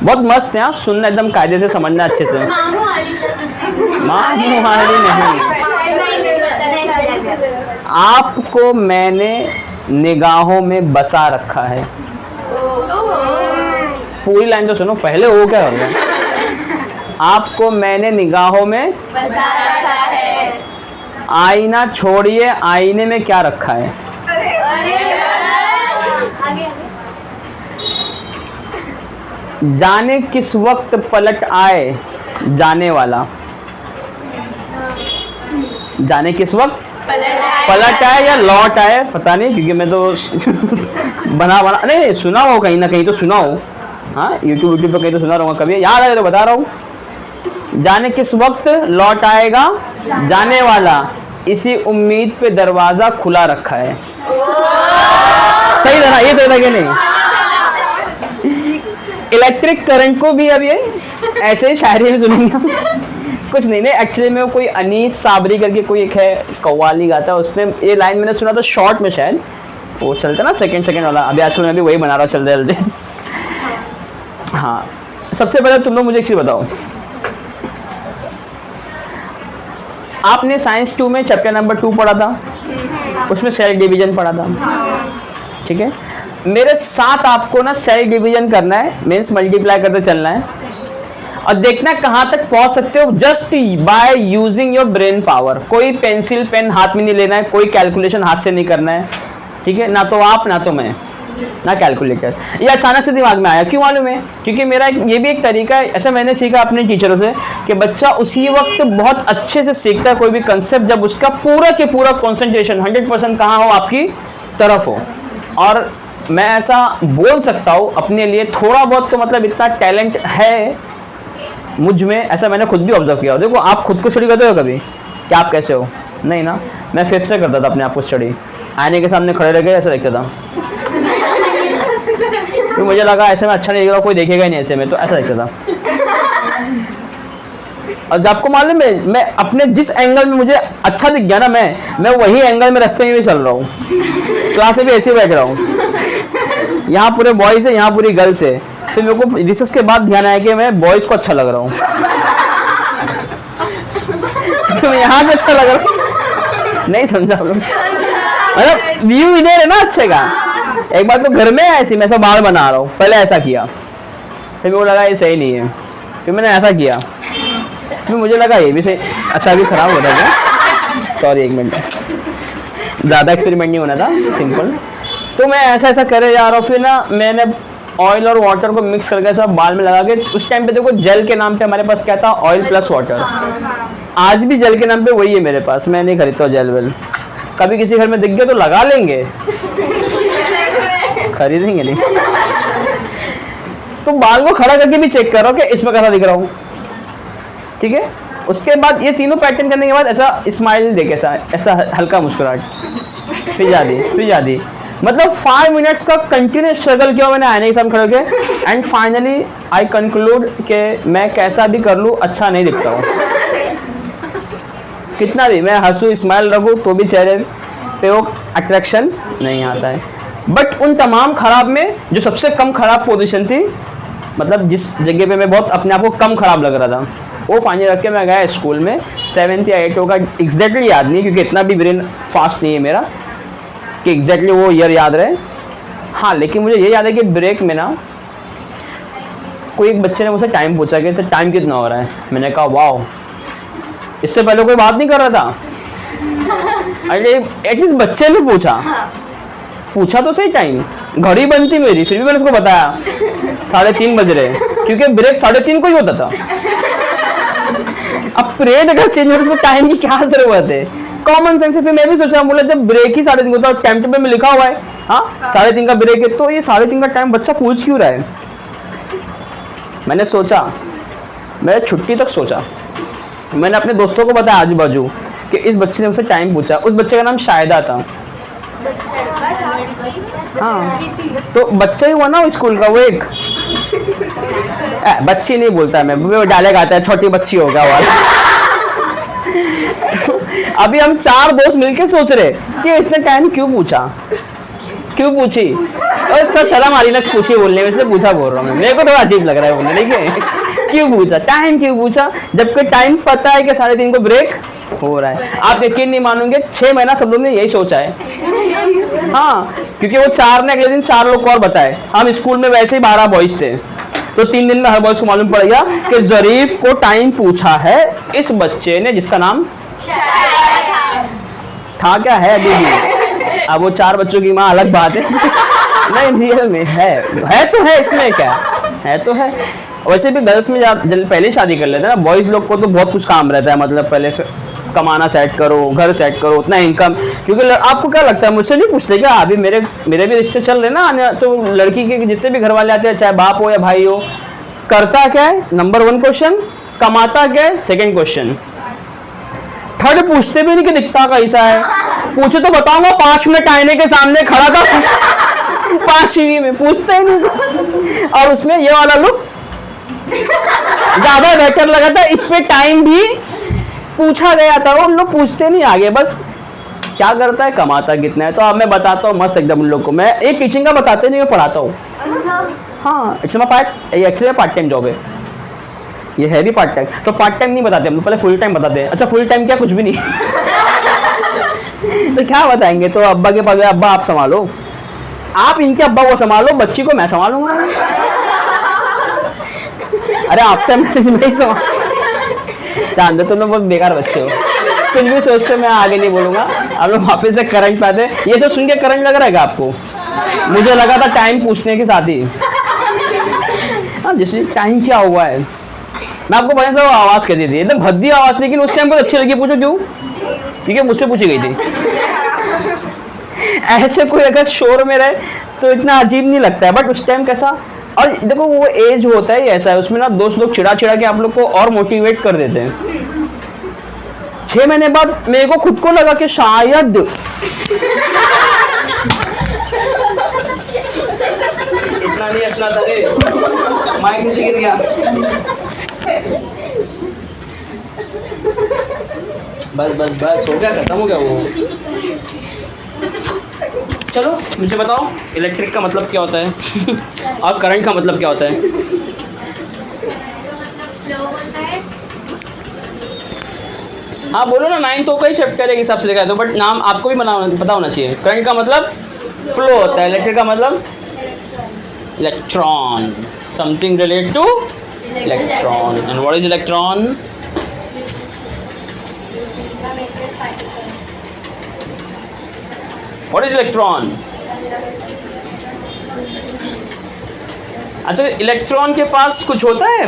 बहुत मस्त है, सुनना एकदम कायदे से, समझना अच्छे से। मामू वाली नहीं। आपको मैंने निगाहों में बसा रखा है। पूरी लाइन तो सुनो, पहले वो क्या हो गया? आपको मैंने निगाहों में बसा रखा है। आईना छोड़िए, आईने में क्या रखा है? जाने किस वक्त पलट आए जाने वाला। जाने किस वक्त पलट आए या लौट आए, पता नहीं, क्योंकि मैं तो बना नहीं सुना हो, कहीं ना कहीं तो सुना हो। हाँ, यूट्यूब पे कहीं तो सुना रहूँगा, कभी याद आए तो बता रहा हूँ। जाने किस वक्त लौट आएगा जाने वाला, इसी उम्मीद पे दरवाजा खुला रखा है। सही था ना? ये सही था कि नहीं? इलेक्ट्रिक करंट को भी अब ये ऐसे ही शायरी में सुनेंगे। कुछ नहीं एक्चुअली में वो कोई अनीस साबरी करके कोई एक है, कव्वाली गाता है, उसमें ये लाइन मैंने सुना था शॉर्ट में, शायद वो चलता ना सेकंड वाला। अभी आजकल मैं भी वही बना रहा हूँ चलते चलते। हाँ, सबसे पहले तुम लोग मुझे एक चीज़ बताओ, आपने साइंस 2 में चैप्टर नंबर 2 पढ़ा था, उसमें सेल डिवीजन पढ़ा था, ठीक है? मेरे साथ आपको ना सेल डिवीजन करना है, मीन्स मल्टीप्लाई करते चलना है, और देखना कहाँ तक पहुँच सकते हो just by using your brain power. कोई पेंसिल पेन हाथ में नहीं लेना है, कोई कैलकुलेशन हाथ से नहीं करना है, ठीक है? ना तो आप, ना तो मैं, ना कैलकुलेटर। ये अचानक से दिमाग में आया, क्यों मालूम है? क्योंकि मेरा ये भी एक तरीका है, ऐसा मैंने सीखा अपने टीचरों से, कि बच्चा उसी वक्त बहुत अच्छे से सीखता है कोई भी कंसेप्ट जब उसका पूरा के पूरा कंसंट्रेशन 100% कहाँ हो, आपकी तरफ हो। और मैं ऐसा बोल सकता हूँ अपने लिए, थोड़ा बहुत तो मतलब इतना टैलेंट है मुझ में, ऐसा मैंने खुद भी ऑब्जर्व किया। देखो, आप खुद को स्टडी करते हो कभी कि आप कैसे हो? नहीं ना। मैं 5th से करता था अपने आप को स्टडी, आईने के सामने खड़े रह के ऐसा देखता था, तो मुझे लगा ऐसे में अच्छा नहीं दिख रहा, कोई देखेगा ही नहीं ऐसे में, तो ऐसा देखता था। और जब आपको मालूम है, मैं अपने जिस एंगल में मुझे अच्छा दिख गया ना, मैं वही एंगल में रास्ते में भी चल रहा हूँ, क्लास में भी ऐसे ही बैठ रहा हूँ। यहाँ पूरे बॉयज है, यहाँ पूरी गर्ल्स है। फिर मेरे को रिसर्च के बाद ध्यान आया कि मैं बॉयज को अच्छा लग रहा हूँ। तो मैं यहाँ से अच्छा लग रहा हूँ, नहीं समझा आप लोग? मतलब व्यू इधर है ना अच्छे का। एक बार तो घर में ऐसी मैं ऐसा बाल बना रहा हूँ, पहले ऐसा किया, फिर मेरे को लगा ये सही नहीं है, फिर मैंने ऐसा किया, फिर मुझे लगा ये भी सही, अच्छा भी खराब होता क्या? सॉरी, एक मिनट, ज़्यादा एक्सपेरिमेंट नहीं होना था, सिंपल। तो मैं ऐसा करे जा रहा हूँ, फिर ना मैंने ऑयल और वाटर को मिक्स करके सब बाल में लगा के, उस टाइम पे देखो जेल के नाम पे हमारे पास क्या था, ऑयल प्लस वाटर। आज भी जेल के नाम पे वही है मेरे पास, मैं नहीं खरीदता जेल वेल। कभी किसी घर में दिख गया तो लगा लेंगे, खरीदेंगे नहीं। तो बाल को खड़ा करके भी चेक करो कि इसमें कैसा दिख रहा हूँ, ठीक है? उसके बाद ये तीनों पैटर्न करने के बाद ऐसा स्माइल देखे, ऐसा हल्का मुस्कुराहट, फिर जा दी। मतलब 5 मिनट्स का कंटिन्यूस स्ट्रगल किया मैंने आईने के सामने खड़े होकर, एंड फाइनली आई कंक्लूड कि मैं कैसा भी कर लूँ अच्छा नहीं दिखता हूँ। कितना भी मैं हंसूँ, स्माइल रखूँ, तो भी चेहरे पे वो अट्रैक्शन नहीं आता है। बट उन तमाम खराब में जो सबसे कम खराब पोजीशन थी, मतलब जिस जगह पे मैं बहुत अपने आप को कम खराब लग रहा था, वो फाइनली रख के मैं गया स्कूल में। 7th या 8th का एग्जैक्टली याद नहीं, क्योंकि इतना भी ब्रेन फास्ट नहीं है मेरा कि एग्जैक्टली वो ईयर याद रहे। हाँ, लेकिन मुझे ये याद है कि ब्रेक में ना कोई एक बच्चे ने मुझसे टाइम पूछा कि टाइम कितना हो रहा है। मैंने कहा वाह, इससे पहले कोई बात नहीं कर रहा था। अरे एटलीस्ट बच्चे ने पूछा तो सही टाइम, घड़ी बनती मेरी, फिर भी मैंने उसको बताया 3:30 बज रहे, क्योंकि ब्रेक 3:30 को ही होता था। अब पीरियड अगर चेंज हो तो उसमें टाइम की क्या जरूरत है? कॉमन सेंस से फिर मैं भी सोचा, बोला जब ब्रेक ही 3:30 होता है, टाइम टेबल में लिखा हुआ है हाँ 3:30 का ब्रेक है, तो ये 3:30 का टाइम बच्चा पूछ क्यों रहा है? मैंने सोचा, मैं छुट्टी तक सोचा, मैंने अपने दोस्तों को बताया आजू बाजू कि इस बच्चे ने मुझसे टाइम पूछा। उस बच्चे का नाम शायदा था। हाँ, तो बच्चा ही हुआ ना स्कूल का वो एक। बच्ची नहीं बोलता मैं, वो डायलॉग आता है छोटी बच्ची होगा वाला। तो अभी हम 4 दोस्त मिलके सोच रहे कि इसने टाइम क्यों पूछा, क्यों पूछी। और इसका शर्म आ रही ना पूछी बोलने में, इसलिए पूछा बोल रहा हूँ। मेरे को थोड़ा अजीब लग रहा है बोलने, ठीक है। क्यों पूछा, टाइम क्यों पूछा, जबकि टाइम पता है कि 3:30 को ब्रेक हो रहा है। आप यकीन नहीं मानोगे, 6 महीना सब लोग ने यही सोचा है। हाँ, क्योंकि वो 4 ने अगले दिन 4 लोग को और बताए। हम स्कूल में वैसे ही 12 बॉयज थे, तो 3 दिन में हर बॉयज को मालूम पड़ गया कि जरीफ को टाइम पूछा है इस बच्चे ने जिसका नाम था क्या है अभी भी। अब वो 4 बच्चों की माँ अलग बात है। नहीं, रियल में है तो है, इसमें क्या है तो है। वैसे भी गर्ल्स में पहले शादी कर लेते हैं ना, बॉयज लोग को तो बहुत कुछ काम रहता है, मतलब पहले कमाना सेट करो, घर सेट करो, उतना इनकम। क्योंकि आपको क्या लगता है, मुझसे नहीं पूछते क्या, अभी मेरे भी रिश्ते चल रहे ना, तो लड़की के जितने भी घर वाले आते हैं, चाहे बाप हो या भाई हो, करता क्या है नंबर 1 क्वेश्चन, कमाता क्या है सेकंड क्वेश्चन, थर्ड पूछते भी नहीं कि दिखता कैसा है। पूछे तो बताऊंगा, 5 मिनट आईने के सामने खड़ा था 5वीं में, पूछते ही नहीं। और उसमें ये वाला लुक ज्यादा बेटर लगा था, इस पे टाइम भी पूछा गया था, वो लोग पूछते नहीं आगे, बस क्या करता है, कमाता कितना है। तो अब मैं बताता हूँ मस्त एकदम उन लोग को। मैं एक टीचिंग का बताते नहीं, मैं पढ़ाता हूँ। हाँ, एक्चुअली पार्ट टाइम जॉब है, ये है भी पार्ट टाइम। तो पार्ट टाइम नहीं बताते हम लोग, पहले फुल टाइम बताते हैं। अच्छा फुल टाइम क्या, कुछ भी नहीं। तो क्या बताएंगे, तो अब्बा के पास, अब्बा आप संभालो, आप इनके अब्बा को संभालो, बच्ची को मैं संभालूंगा। अरे आफ्टर मैरिज में ही संभाल, जानते तुम लोग बहुत बेकार बच्चे हो, कुछ भी सोचते, मैं आगे नहीं बोलूंगा। आप लोग वापस से करंट पे आते। ये सब सुन के करंट लग रहा है क्या आपको? मुझे लगा था टाइम पूछने के साथ ही। हाँ, जैसे टाइम क्या हुआ है, मैं आपको बड़े से आवाज़ कह दी थी, एकदम भद्दी आवाज़, लेकिन उस टाइम बहुत अच्छी लगी। पूछो क्यों? क्योंकि मुझसे पूछी गई थी। ऐसे कोई अगर शोर में रहे तो इतना अजीब नहीं लगता है, बट उस टाइम कैसा, और देखो वो एज होता है ऐसा है, उसमें ना दोस्त लोग चिढ़ा के आप लोग को और मोटिवेट कर देते हैं। 6 महीने बाद मेरे को खुद को लगा कि शायद इतना नहीं हंसना था रे, माइक नीचे गिर गया। बस हो गया, खत्म हो गया वो। चलो मुझे बताओ, इलेक्ट्रिक का मतलब क्या होता है और करंट का मतलब क्या होता है? हाँ बोलो ना, 9 तो कई चैप्टर के हिसाब से देखा है तो, बट नाम आपको भी पता होना चाहिए। करंट का मतलब फ्लो होता है, इलेक्ट्रिक का मतलब electron, something related two electron. And what is electron? What is electron? अच्छा, इलेक्ट्रॉन के पास कुछ होता है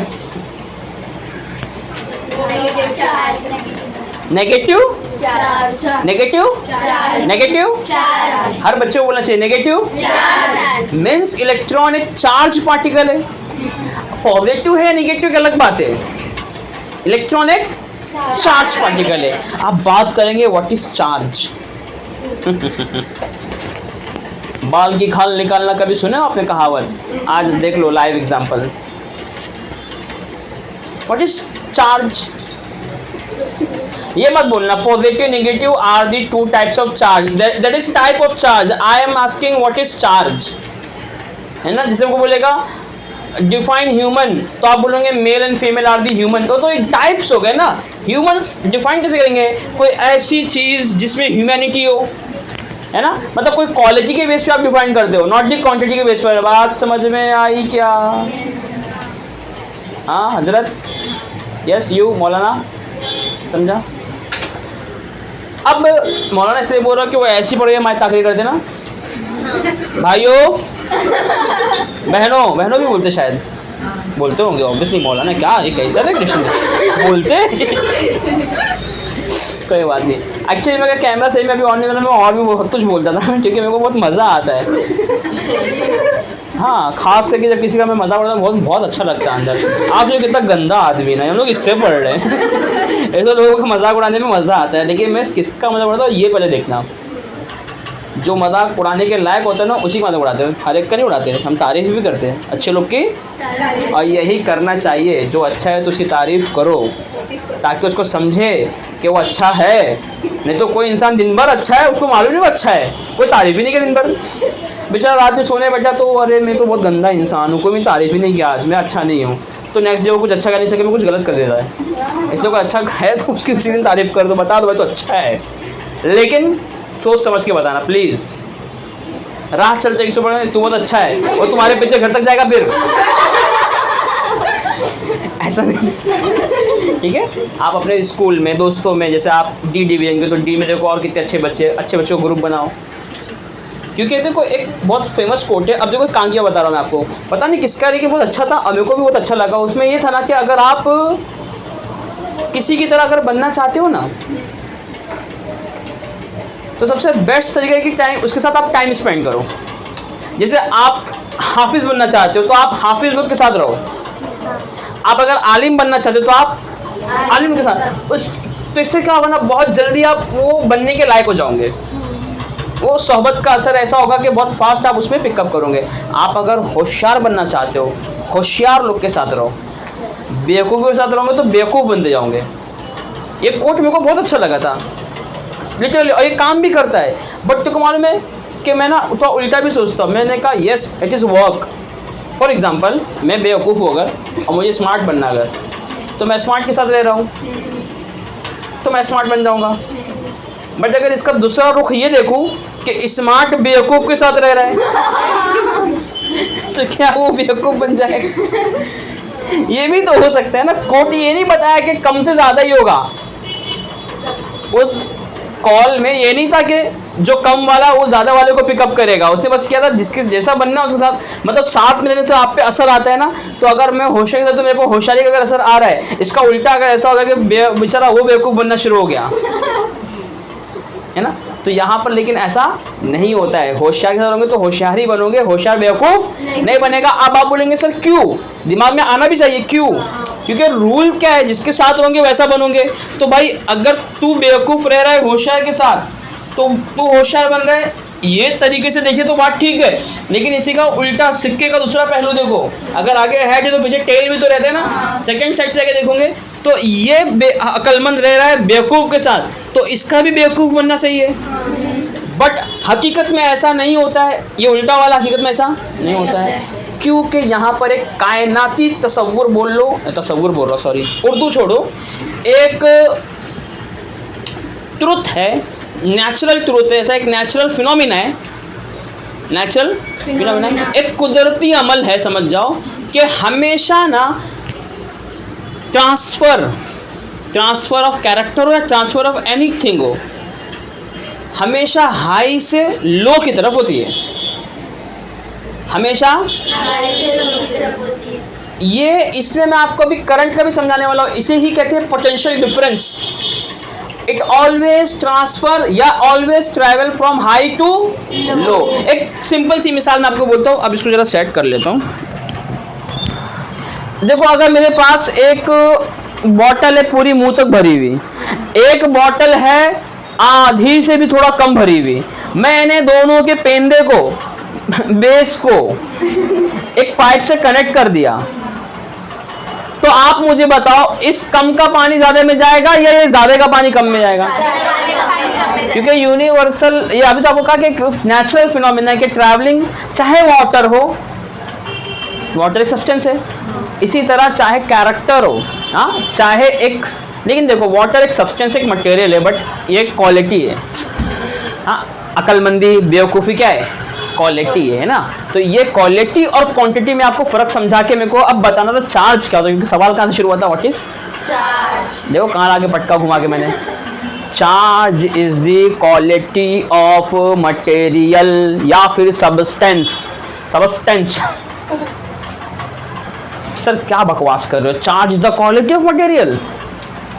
नेगेटिव, नेगेटिव हर बच्चे को बोलना चाहिए नेगेटिव मीन्स इलेक्ट्रॉन एक चार्ज पार्टिकल है। पॉजिटिव है नेगेटिव की अलग बात है, इलेक्ट्रॉन एक चार्ज पार्टिकल है। अब बात करेंगे व्हाट इज चार्ज। बाल की खाल निकालना कभी सुने आपने कहावत? आज देख लो live example. What is charge? ये मत बोलना positive negative are the 2 types of charge, that is type of charge. I am asking what is charge, है ना। जिसे को बोलेगा डिफाइन ह्यूमन, तो आप बोलोगे male and female are the human, तो एक टाइप्स हो गए ना। ह्यूमंस डिफाइन कैसे करेंगे? कोई ऐसी चीज़ जिसमें ह्यूमैनिटी हो, है ना, मतलब कोई क्वालिटी के बेस पे आप डिफाइन करते हो, नॉट दी क्वांटिटी के बेस पर। बात समझ में आई क्या? हाँ हजरत, यस यू मौलाना, समझा? अब मौलाना इसलिए बोल रहा कि वो ऐसी पढ़ गया, मैं ताकरी कर देना। भाइयों बहनों भी बोलते, शायद बोलते होंगे ऑब्वियसली। मौलाना क्या ये कैसा है कृष्ण बोलते कोई बात नहीं। एक्चुअली मैं कैमरा सही में अभी ऑन नहीं करना, मैं और भी बहुत कुछ बोलता था क्योंकि मेरे को बहुत मज़ा आता है। हाँ, खास करके जब किसी का मैं मज़ा उड़ाता हूँ बहुत अच्छा लगता है अंदर। आप लोग कितना गंदा आदमी ना, हम लोग इससे पढ़ रहे हैं। ऐसे लोगों का मजाक उड़ाने में मज़ा आता है, लेकिन मैं किसका मज़ाक उड़ाता हूँ ये पहले देखना। जो मजाक उड़ाने के लायक होता है ना उसी का मजाक उड़ाते हैं, हर एक का नहीं उड़ाते हैं। हम तारीफ़ भी करते हैं अच्छे लोग की, और यही करना चाहिए। जो अच्छा है तो उसकी तारीफ़ करो ताकि उसको समझे कि वो अच्छा है। नहीं तो कोई इंसान दिन भर अच्छा है, उसको मालूम नहीं वो अच्छा है, कोई तारीफ़ ही नहीं करे दिन भर। बेचारा रात में सोने बैठा तो अरे मैं तो बहुत गंदा इंसान हूँ, कोई मेरी तारीफ़ ही नहीं किया, आज मैं अच्छा नहीं हूँ, तो नेक्स्ट डे वो कुछ अच्छा करने चक्कर में कुछ गलत कर देता है। इसलिए कोई अच्छा है तो उसकी उसी दिन तारीफ़ कर दो, बता दो भाई तो अच्छा है, लेकिन सोच समझ के बताना प्लीज़। राह चलते किसी पर तू बहुत अच्छा है और तुम्हारे पीछे घर तक जाएगा फिर ऐसा नहीं, ठीक है। आप अपने स्कूल में दोस्तों में, जैसे आप डी डिवीजन के तो डी में देखो और कितने अच्छे बच्चों को ग्रुप बनाओ, क्योंकि देखो एक बहुत फेमस कोट है। अब देखो कांगिया बता रहा हूँ मैं आपको, पता नहीं किसका है कि बहुत अच्छा था, मेरे को भी बहुत अच्छा लगा। उसमें ये था ना कि अगर आप किसी की तरह अगर बनना चाहते हो ना, तो सबसे बेस्ट तरीका है कि टाइम उसके साथ आप टाइम स्पेंड करो। जैसे आप हाफिज़ बनना चाहते हो तो आप हाफिज़ लोग के साथ रहो, आप अगर आलिम बनना चाहते हो तो आप आलिम के साथ, उस तो इससे क्या होगा ना, बहुत जल्दी आप वो बनने के लायक हो जाओगे। वो सोहबत का असर ऐसा होगा कि बहुत फास्ट आप उसमें पिकअप करोगे। आप अगर होशियार बनना चाहते हो, होशियार लोग के साथ रहो, बेवकूफ़ के साथ रहोगे तो बेवकूफ़ बनते जाओगे। ये कोट मेरे को बहुत अच्छा लगा था लिटरली, और ये काम भी करता है। बट तुमको मालूम है कि मैं ना तो उल्टा भी सोचता हूँ। मैंने कहा yes it is work. For example मैं बेवकूफ़ हूँ अगर, और मुझे स्मार्ट बनना अगर, तो मैं स्मार्ट के साथ रह रहा हूँ तो मैं स्मार्ट बन जाऊँगा। बट अगर इसका दूसरा रुख ये देखूँ कि स्मार्ट बेवकूफ़ के साथ रह रहा है तो क्या वो बेवकूफ़ बन जाएगा? ये भी तो हो सकता है ना। कोट ये नहीं बताया कि कम से ज़्यादा ही होगा। उस कॉल में ये नहीं था कि जो कम वाला वो ज़्यादा वाले को पिकअप करेगा। उसने बस किया था जिसके जैसा बनना उसके साथ, मतलब साथ में रहने से आप पे असर आता है ना। तो अगर मैं होशियारी था तो मेरे को होशियारी का अगर असर आ रहा है, इसका उल्टा अगर ऐसा होगा कि बेचारा वो बेवकूफ़ बनना शुरू हो गया है ना। तो यहाँ पर लेकिन ऐसा नहीं होता है। होशियार के साथ रहोगे तो होशियार ही बनोगे, होशियार बेवकूफ़ नहीं बनेगा। अब आप बोलेंगे सर क्यों? दिमाग में आना भी चाहिए क्यों, क्योंकि रूल क्या है, जिसके साथ रहोगे वैसा बनोगे। तो भाई अगर तू बेवकूफ़ रह रहा है होशियार के साथ तो तू होशियार बन रहा है, ये तरीके से देखिए तो बात ठीक है। लेकिन इसी का उल्टा सिक्के का दूसरा पहलू देखो, अगर आगे हेड है तो पीछे टेल भी तो रहते हैं ना। सेकंड साइड से आगे देखोगे तो ये अक्लमंद रह रहा है बेवकूफ़ के साथ, तो इसका भी बेवकूफ़ बनना सही है। बट हकीकत में ऐसा नहीं होता है, ये उल्टा वाला हकीकत में ऐसा नहीं होता है, क्योंकि यहाँ पर एक कायनाती तसव्वुर बोल लो, तसव्वुर बोल रहा सॉरी, उर्दू छोड़ो, एक ट्रुथ है, नेचुरल ट्रुथ है, ऐसा एक नेचुरल फिनोमिना है, नेचुरल फिनोमिना एक कुदरती अमल है, समझ जाओ कि हमेशा ना ट्रांसफ़र ऑफ कैरेक्टर हो या ट्रांसफ़र ऑफ एनीथिंग हो, हमेशा हाई से लो की तरफ होती है, हमेशा ये। इसमें मैं आपको अभी करंट का भी समझाने वाला हूँ। इसे ही कहते हैं potential difference. It always transfer या always travel from high to low. एक सिंपल सी मिसाल मैं आपको बोलता हूँ, अब इसको जरा सेट कर लेता हूँ। देखो अगर मेरे पास एक बॉटल है पूरी मुंह तक भरी हुई, एक बॉटल है आधी से भी थोड़ा कम भरी हुई, मैंने दोनों के पेंदे को बेस को एक पाइप से कनेक्ट कर दिया, तो आप मुझे बताओ इस कम का पानी ज्यादा में जाएगा या ये ज्यादा का पानी कम में जाएगा? क्योंकि यूनिवर्सल, ये अभी तो आपको कहा कि नेचुरल फिनोमिना है कि ट्रैवलिंग, चाहे वाटर हो, वाटर एक सब्सटेंस है, इसी तरह चाहे कैरेक्टर हो, हाँ चाहे एक, लेकिन देखो वाटर एक सब्सटेंस एक मटेरियल है, बट ये क्वालिटी है। हाँ अक्लमंदी बेवकूफ़ी क्या है? क्वालिटी है ना। तो ये क्वालिटी और क्वांटिटी में आपको फ़र्क समझा के मेरे को अब बताना था चार्ज क्या होता है, क्योंकि सवाल कहाँ से शुरू हुआ था, व्हाट इज चार्ज। देखो कहाँ आगे पटका घुमा के मैंने, charge is the quality of material या फिर सब्सटेंस। सर क्या बकवास कर रहे हो, charge is the quality of material.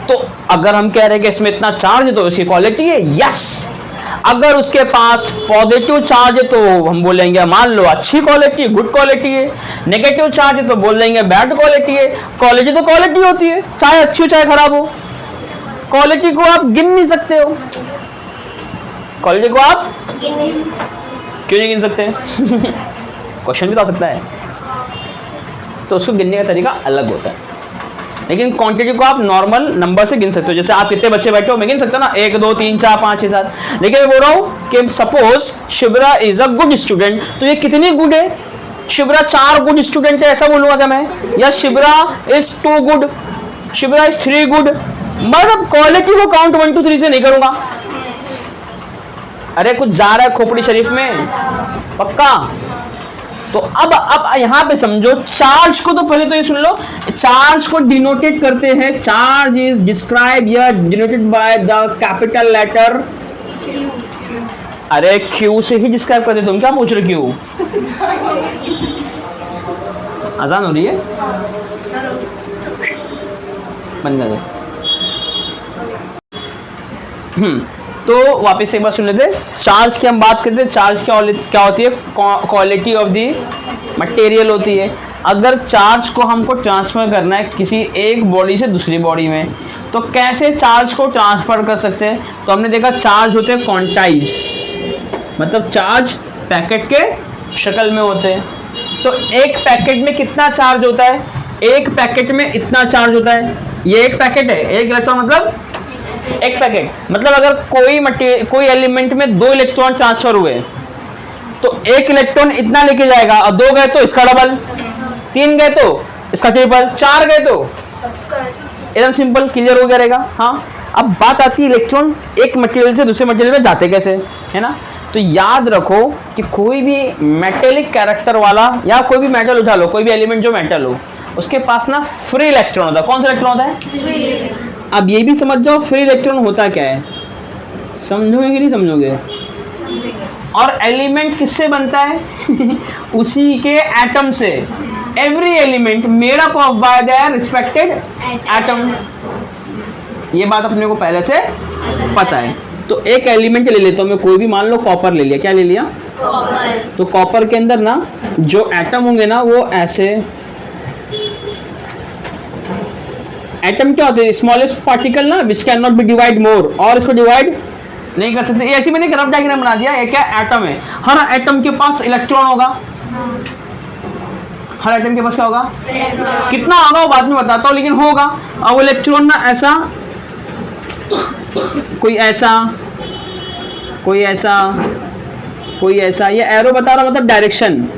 तो अगर हम कह रहे हैं कि इसमें इतना चार्ज है तो इसकी क्वालिटी है, यस। अगर उसके पास पॉजिटिव चार्ज है तो हम बोलेंगे मान लो अच्छी क्वालिटी, गुड क्वालिटी है। नेगेटिव चार्ज है तो बोल देंगे बैड क्वालिटी है। क्वालिटी तो क्वालिटी होती है, चाहे अच्छी हो चाहे खराब हो। क्वालिटी को आप गिन नहीं सकते हो, क्वालिटी को आप क्यों नहीं गिन सकते? क्वेश्चन भी तो आ सकता है, तो उसको गिनने का तरीका अलग होता है। लेकिन क्वांटिटी को आप नॉर्मल नंबर से गिन सकते हो। जैसे आप कितने बच्चे बैठे हो मैं गिन सकता हूँ ना, 1 2 3 4 5 6 7। लेकिन मैं बोल रहा हूँ कि suppose Shivra is a good student, तो ये कितनी गुड है? शिवरा 4 गुड स्टूडेंट है ऐसा बोलूंगा क्या मैं? या शिवरा इज 2 गुड, शिवरा इज 3 गुड? मतलब क्वालिटी को काउंट 1 2 3 से नहीं करूंगा। अरे कुछ जा रहा है खोपड़ी शरीफ में पक्का। तो अब यहां पे समझो, चार्ज को तो पहले तो ये सुन लो, चार्ज को डिनोटेट करते हैं, चार्ज इज डिस्क्राइब या denoted by the capital letter. अरे क्यू से ही डिस्क्राइब करते, तुम क्या पूछ रहे क्यू? आसान हो रही है, बन गए। तो वापस एक बार सुन लेते, चार्ज की हम बात करते हैं। चार्ज क्या होती है? क्वालिटी ऑफ दी मटेरियल होती है। अगर चार्ज को हमको ट्रांसफ़र करना है किसी एक बॉडी से दूसरी बॉडी में, तो कैसे चार्ज को ट्रांसफ़र कर सकते हैं? तो हमने देखा चार्ज होते हैं क्वांटाइज, मतलब चार्ज पैकेट के शक्ल में होते हैं। तो एक पैकेट में कितना चार्ज होता है? एक पैकेट में इतना चार्ज होता है। ये एक पैकेट है, एक इलेक्ट्रॉन मतलब एक पैकेट, मतलब अगर कोई एलिमेंट में 2 इलेक्ट्रॉन ट्रांसफर हुए तो 1 इलेक्ट्रॉन इतना लेके जाएगा, और 2 गए तो इसका डबल, 3 गए तो इसका ट्रिपल, 4 गए तो एकदम सिंपल, क्लियर हो गया रहेगा। हाँ, अब बात आती है इलेक्ट्रॉन एक मटेरियल से दूसरे मटेरियल में जाते कैसे, है ना? तो याद रखो कि कोई भी मेटेलिक कैरेक्टर वाला या कोई भी मेटल उठा लो, कोई भी एलिमेंट जो मेटल हो, उसके पास ना फ्री इलेक्ट्रॉन होता है। कौन सा इलेक्ट्रॉन होता है? अब ये भी समझ जाओ फ्री इलेक्ट्रॉन होता क्या है, समझोगे कि नहीं समझोगे? और एलिमेंट किससे बनता है? उसी के एटम से। Every element made up of bye there respected atom. ये बात अपने को पहले से पता है। तो एक एलिमेंट ले लेता हूँ मैं, कोई भी, मान लो कॉपर ले लिया। क्या ले लिया? कॉपर। तो कॉपर के अंदर ना जो एटम होंगे ना वो ऐसे, एटम क्या होते हैं? स्मॉलेस्ट पार्टिकल ना, which can not be divide more, और इसको डिवाइड नहीं कर सकते। ऐसे मैंने रफ डायग्राम बना दिया। ये क्या एटम है? हर एटम के पास इलेक्ट्रॉन होगा। हर एटम के पास क्या होगा? कितना होगा वो बाद में बताता हूँ, लेकिन होगा। और वो इलेक्ट्रॉन ना ऐसा, कोई ऐसा, कोई ऐसा, कोई ऐसा, ये एरो बता रहा मतलब डायरेक्शन।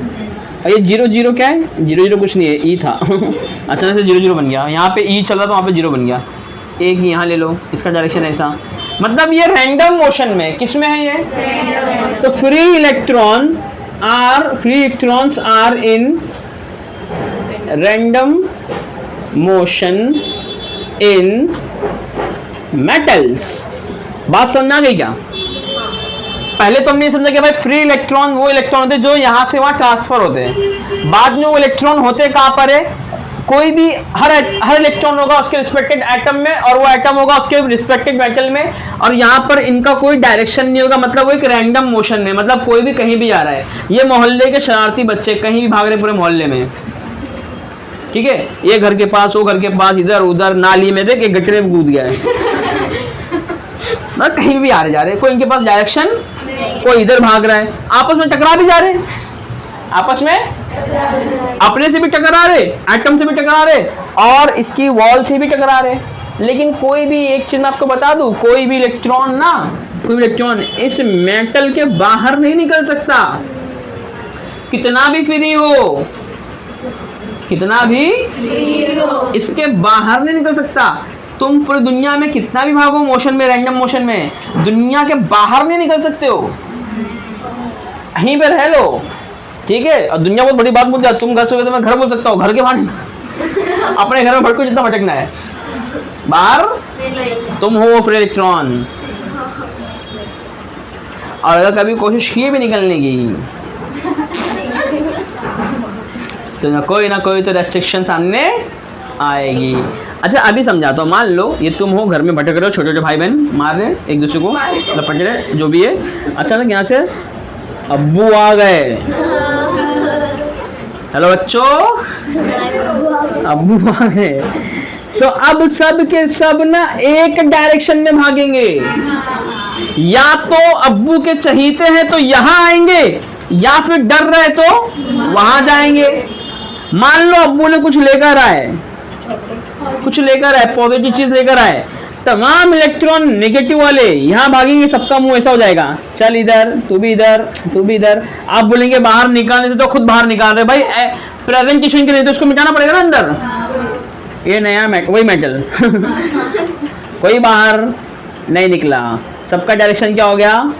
ये 0 0 क्या है? 0 0 कुछ नहीं है, ई था। अचानक से 0 0 बन गया। यहाँ पे ई चल रहा था, वहाँ पे 0 बन गया। एक यहाँ ले लो, इसका डायरेक्शन ऐसा, मतलब ये रैंडम मोशन में। किस में है ये? तो free electrons are in random motion in metals. बात समझ आ गई क्या? पहले तो हमने समझा कि भाई फ्री इलेक्ट्रॉन वो इलेक्ट्रॉन होते हैं जो यहाँ से वहाँ ट्रांसफर होते हैं। बाद में वो इलेक्ट्रॉन होते कहाँ पर है? कोई भी हर इलेक्ट्रॉन होगा उसके रिस्पेक्टेड एटम में, और वो एटम होगा उसके रिस्पेक्टेड मेटल में, और यहाँ पर इनका कोई डायरेक्शन नहीं होगा, मतलब वो एक रैंडम मोशन में, मतलब कोई भी कहीं भी जा रहा है। ये मोहल्ले के शरारती बच्चे कहीं भी भाग रहे पूरे मोहल्ले में, ठीक है? ये घर के पास, वो घर के पास, इधर उधर, नाली में देख, एक गटरे में कूद गया है। मतलब कहीं भी आ रहे जा रहे, कोई इनके पास डायरेक्शन, कोई इधर भाग रहा है, आपस में टकरा भी जा रहे, आपस में अपने से भी टकरा रहे, एटम से भी टकरा रहे, और इसकी वॉल से भी टकरा रहे। लेकिन कोई भी एक चीज मैं आपको बता दूं, कोई भी इलेक्ट्रॉन ना, कोई भी इलेक्ट्रॉन इस मेटल के बाहर नहीं निकल सकता, कितना भी फ्री हो, कितना भी इसके बाहर नहीं निकल सकता। तुम पूरी दुनिया में कितना भी भागो मोशन में, रैंडम मोशन में, दुनिया के बाहर नहीं निकल सकते हो, यहीं पे रह लो, ठीक है? और दुनिया बहुत बड़ी बात बोल दिया, तुम घर से हो तो मैं घर बोल सकता हूँ, घर के बाहर अपने घर में भटको जितना भटकना है, बाहर तुम हो फ्री इलेक्ट्रॉन। और अगर कभी कोशिश की भी निकलने की तो ना कोई तो रेस्ट्रिक्शन सामने आएगी। अच्छा अभी समझाता हूँ, मान लो ये तुम हो, घर में भटक रहे हो, छोटे छोटे भाई बहन मार रहे एक दूसरे को, लपट रहे, जो भी है। अचानक यहाँ से अब्बू आ गए, हेलो बच्चों, अब्बू आ गए, तो अब सब के सब ना एक डायरेक्शन में भागेंगे, या तो अब्बू के चहीते हैं तो यहाँ आएंगे, या फिर डर रहे तो वहां जाएंगे। मान लो अब्बू ने कुछ लेकर आए, कुछ लेकर आए, पॉजिटिव चीज लेकर आए, तमाम इलेक्ट्रॉन नेगेटिव वाले यहाँ भागेंगे, सबका मुंह ऐसा हो जाएगा, चल इधर, तू भी इधर, तू भी इधर। आप बोलेंगे बाहर निकालने से, तो खुद बाहर निकाल रहे भाई, प्रेजेंटेशन के लिए तो उसको मिटाना पड़ेगा ना अंदर। ये नया वही मेटल कोई बाहर नहीं निकला, सबका डायरेक्शन क्या हो गया,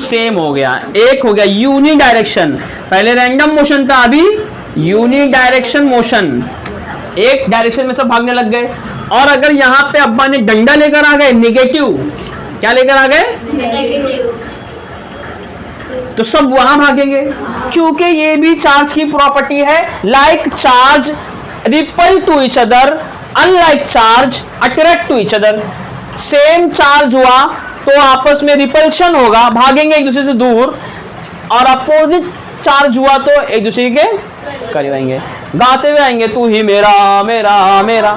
सेम हो गया, एक हो गया, यूनि डायरेक्शन। पहले रैंडम मोशन था, अभी यूनि डायरेक्शन मोशन, एक डायरेक्शन में सब भागने लग गए। और अगर यहाँ पे अब्बा ने डंडा लेकर आ गए, नेगेटिव, क्या लेकर आ गए, नेगेटिव, तो सब वहां भागेंगे, क्योंकि ये भी चार्ज की प्रॉपर्टी है। Like charge repel to each other, unlike charge attract to each other. Same charge हुआ तो आपस में रिपल्शन होगा, भागेंगे एक दूसरे से दूर, और अपोजिट चार्ज हुआ तो एक दूसरे के करीब आएंगे, गाते हुए आएंगे, तू ही मेरा मेरा मेरा,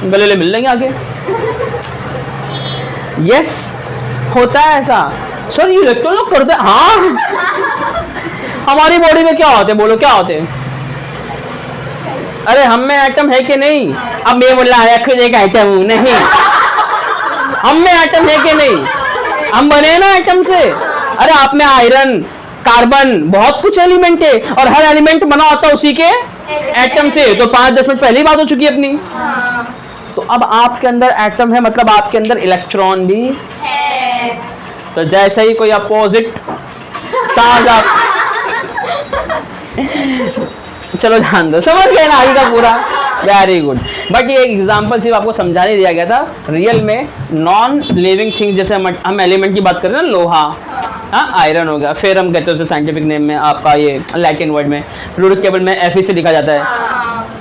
गले मिल लेंगे आगे। यस, होता है ऐसा। सर ये इलेक्ट्रॉन लोग करते हैं, हाँ। हमारी बॉडी में क्या होते, बोलो क्या होते? अरे हम में एटम है कि नहीं? अब मैं बोल रहा है खुद एक एटम हूं, नहीं, हम में एटम है कि नहीं? हम बने ना एटम से। अरे आप में आयरन, कार्बन, बहुत कुछ एलिमेंट है, और हर एलिमेंट बना होता है उसी के एटम से। तो 5-10 मिनट पहले ही बात हो चुकी है अपनी। तो अब आपके अंदर एटम है, मतलब आपके अंदर इलेक्ट्रॉन भी है। तो जैसे ही कोई अपोजिट चार्ज आप चलो ध्यान दो, समझ गए ना आगे का पूरा, वेरी गुड। बट ये एक एग्जांपल सिर्फ आपको समझाने दिया गया था। रियल में नॉन लिविंग थिंग्स, जैसे हम एलिमेंट की बात करें ना, लोहा, आयरन हो गया, फिर हम कहते हैं उसे साइंटिफिक नेम में आपका ये लैटिन वर्ड में फ्लूइडिक टेबल में Fe से लिखा जाता है।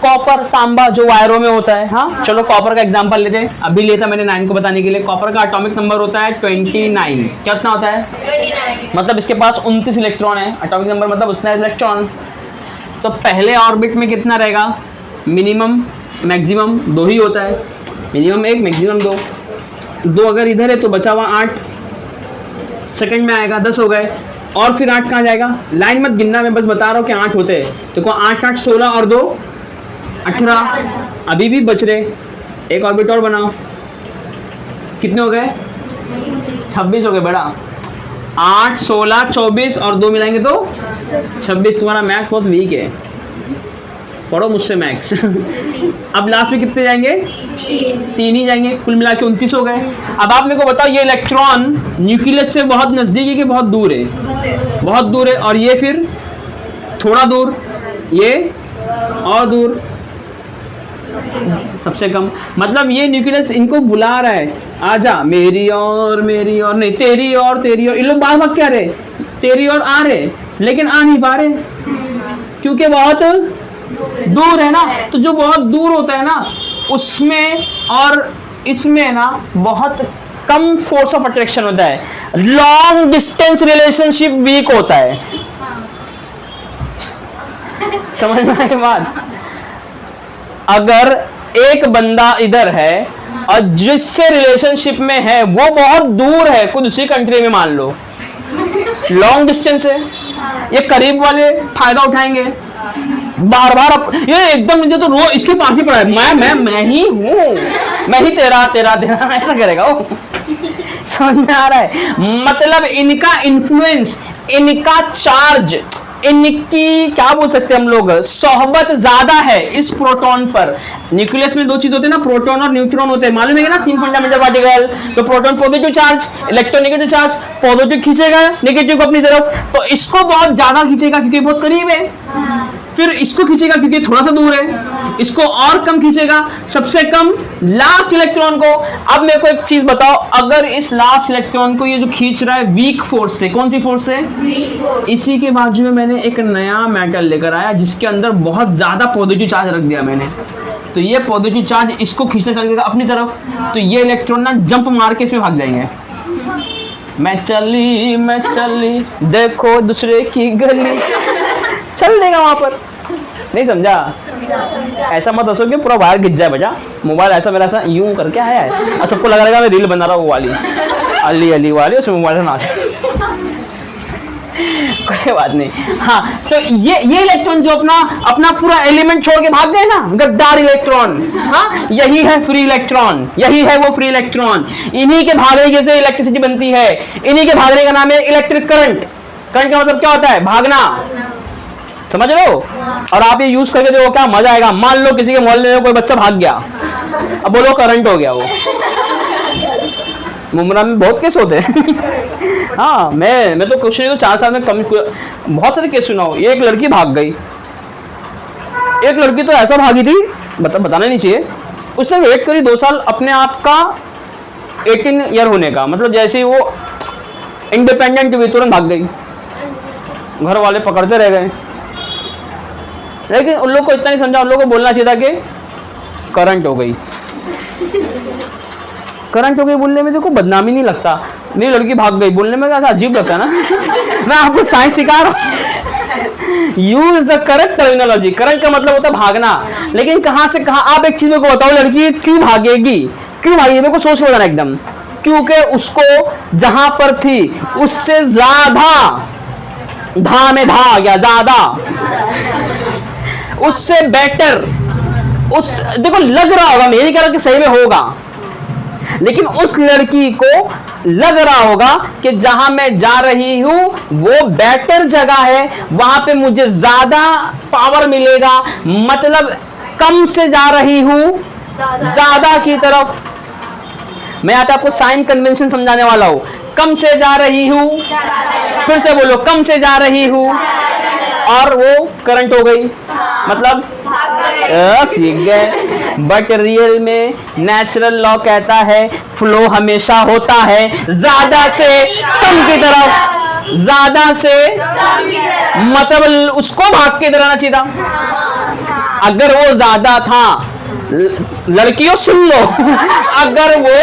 कॉपर, तांबा जो वायरों में होता है, हाँ चलो कॉपर का एग्जांपल लेते हैं, अभी लेता मैंने 9 को बताने के लिए। कॉपर का एटॉमिक नंबर होता है 29। कितना होता है? 29। मतलब इसके पास 29 इलेक्ट्रॉन है, एटॉमिक नंबर मतलब उतना इलेक्ट्रॉन। तो पहले ऑर्बिट में कितना रहेगा? मिनिमम मैक्सिमम 2 ही होता है, मिनिमम 1 मैक्सिमम 2। 2 अगर इधर है तो बचा हुआ 8 सेकंड में आएगा, 10 हो गए। और फिर 8 कहाँ जाएगा? लाइन मत गिनना, मैं बस बता रहा हूँ कि 8 होते हैं। तो 8 8 16 और 2 18, अभी भी बच रहे, एक ऑर्बिट और बनाओ, कितने हो गए? 26 हो गए बेटा। 8 16 24 और 2 मिलाएंगे तो 26। तुम्हारा मैथ्स बहुत वीक है, पढ़ो मुझसे मैथ्स। अब लास्ट में कितने जाएंगे? 3 ही जाएंगे, कुल मिला के 29 हो गए। अब आप मेरे को बताओ, ये इलेक्ट्रॉन न्यूक्लियस से बहुत नजदीक है कि बहुत दूर है? बहुत दूर है। और ये फिर थोड़ा दूर, ये और दूर, सबसे कम। मतलब ये न्यूक्लियस इनको बुला रहा है, आजा मेरी और नहीं, तेरी और इन लोग बार बार क्या रहे, तेरी और आ रहे, लेकिन आ नहीं पा रहे क्योंकि बहुत दूर है ना। तो जो बहुत दूर होता है ना, उसमें और इसमें ना बहुत कम फोर्स ऑफ अट्रैक्शन होता है, लॉन्ग डिस्टेंस रिलेशनशिप वीक होता है। समझ में आई बात? अगर एक बंदा इधर है और जिससे रिलेशनशिप में है वो बहुत दूर है, खुद उसी कंट्री में मान लो, लॉन्ग डिस्टेंस है, ये करीब वाले फायदा उठाएंगे बार बार। ये एकदम मुझे तो रो इसके पास ही पड़ा है, मैं ही हूँ, मैं ही तेरा ऐसा करेगा वो। समझ में आ रहा है? मतलब इनका इन्फ्लुएंस, इनका चार्ज, इनकी क्या बोल सकते हैं हम लोग, सोहबत ज्यादा है इस प्रोटॉन पर। न्यूक्लियस में 2 चीज होते हैं ना, प्रोटॉन और न्यूट्रॉन होते हैं, मालूम है ना, 3 फंडामेंटल पार्टिकल। तो proton positive charge, electron negative charge, positive खींचेगा नेगेटिव को अपनी तरफ, तो इसको बहुत ज्यादा खींचेगा क्योंकि बहुत करीब है, फिर इसको खींचेगा क्योंकि थोड़ा सा दूर है, इसको और कम खींचेगा, सबसे कम लास्ट इलेक्ट्रॉन को। अब मेरे को एक चीज बताओ, अगर इस लास्ट इलेक्ट्रॉन को ये जो खींच रहा है वीक फोर्स से, कौन सी फोर्स से? इसी के बाजू में मैंने एक नया मेटल लेकर आया जिसके अंदर बहुत ज्यादा पॉजिटिव चार्ज रख दिया मैंने, तो ये पॉजिटिव चार्ज इसको खींचने चलेगा अपनी तरफ, तो ये इलेक्ट्रॉन ना जंप मार के इसमें भाग जाएंगे। मैं चली देखो दूसरे की गली, चल देगा वहां पर। नहीं समझा? ऐसा मत हंसो कि पूरा बाहर गिर जाए बजा, मोबाइल ऐसा मेरा ऐसा यूं करके आया है और सबको लगा रहेगा मैं रील बना रहा हूँ वो वाली, अली वाली, उसमें मोबाइल से नाच। कोई बात नहीं। हाँ, तो ये इलेक्ट्रॉन जो अपना पूरा एलिमेंट छोड़ के भाग गए ना, गद्दार इलेक्ट्रॉन, हाँ, यही है फ्री इलेक्ट्रॉन, यही है वो फ्री इलेक्ट्रॉन। इन्हीं के भागने से इलेक्ट्रिसिटी बनती है, इन्हीं के भागने का नाम है इलेक्ट्रिक करंट। करंट का मतलब क्या होता है? भागना, समझ रहे हो? और आप ये यूज करके देखो क्या मजा आएगा। मान लो किसी के मोहल्ले में कोई बच्चा भाग गया, अब बोलो करंट हो गया वो। मुमरा में बहुत केस होते हैं। हाँ, मैं तो कुछ नहीं तो 4 साल में कम बहुत सारे केस सुना हो। ये एक लड़की भाग गई, एक लड़की तो ऐसा भागी थी, बताना नहीं चाहिए। उसने वेट करी 2 साल अपने आप का 18 ईयर होने का, मतलब जैसे ही वो इंडिपेंडेंट हुई तुरंत भाग गई। घर वाले पकड़ते रह गए, लेकिन उन लोग को इतना नहीं समझा। उन लोग को बोलना चाहिए था कि करंट हो गई। करंट हो गई बोलने में देखो बदनामी नहीं लगता। नहीं, लड़की भाग गई बोलने में क्या अजीब लगता है ना। मैं आपको साइंस सिखा रहा हूँ। Use the correct terminology. Current का मतलब होता है भागना, लेकिन कहां से कहां। आप एक चीज को बताओ, लड़की क्यों भागेगी? क्यों भागेगी? मेरे को सोच के बताना एकदम। क्योंकि उसको जहां पर थी उससे ज्यादा, धा में धा आ गया, ज्यादा, उससे बेटर, उस देखो लग रहा होगा, मैं नहीं कह रहा कि सही में होगा, लेकिन उस लड़की को लग रहा होगा कि जहां मैं जा रही हूं वो बेटर जगह है, वहां पे मुझे ज्यादा पावर मिलेगा, मतलब कम से जा रही हूं ज्यादा की तरफ। मैं आता आपको साइन कन्वेंशन समझाने वाला हूं। कम से जा रही हूं, फिर से बोलो, कम से जा रही हूं, और वो करंट हो गई, मतलब सीख गए। बट रियल में नेचुरल लॉ कहता है फ्लो हमेशा होता है ज्यादा से कम की तरफ, ज्यादा से, मतलब उसको भाग के रहना चाहिए था। अगर वो ज्यादा था, लड़कियों सुन लो, अगर वो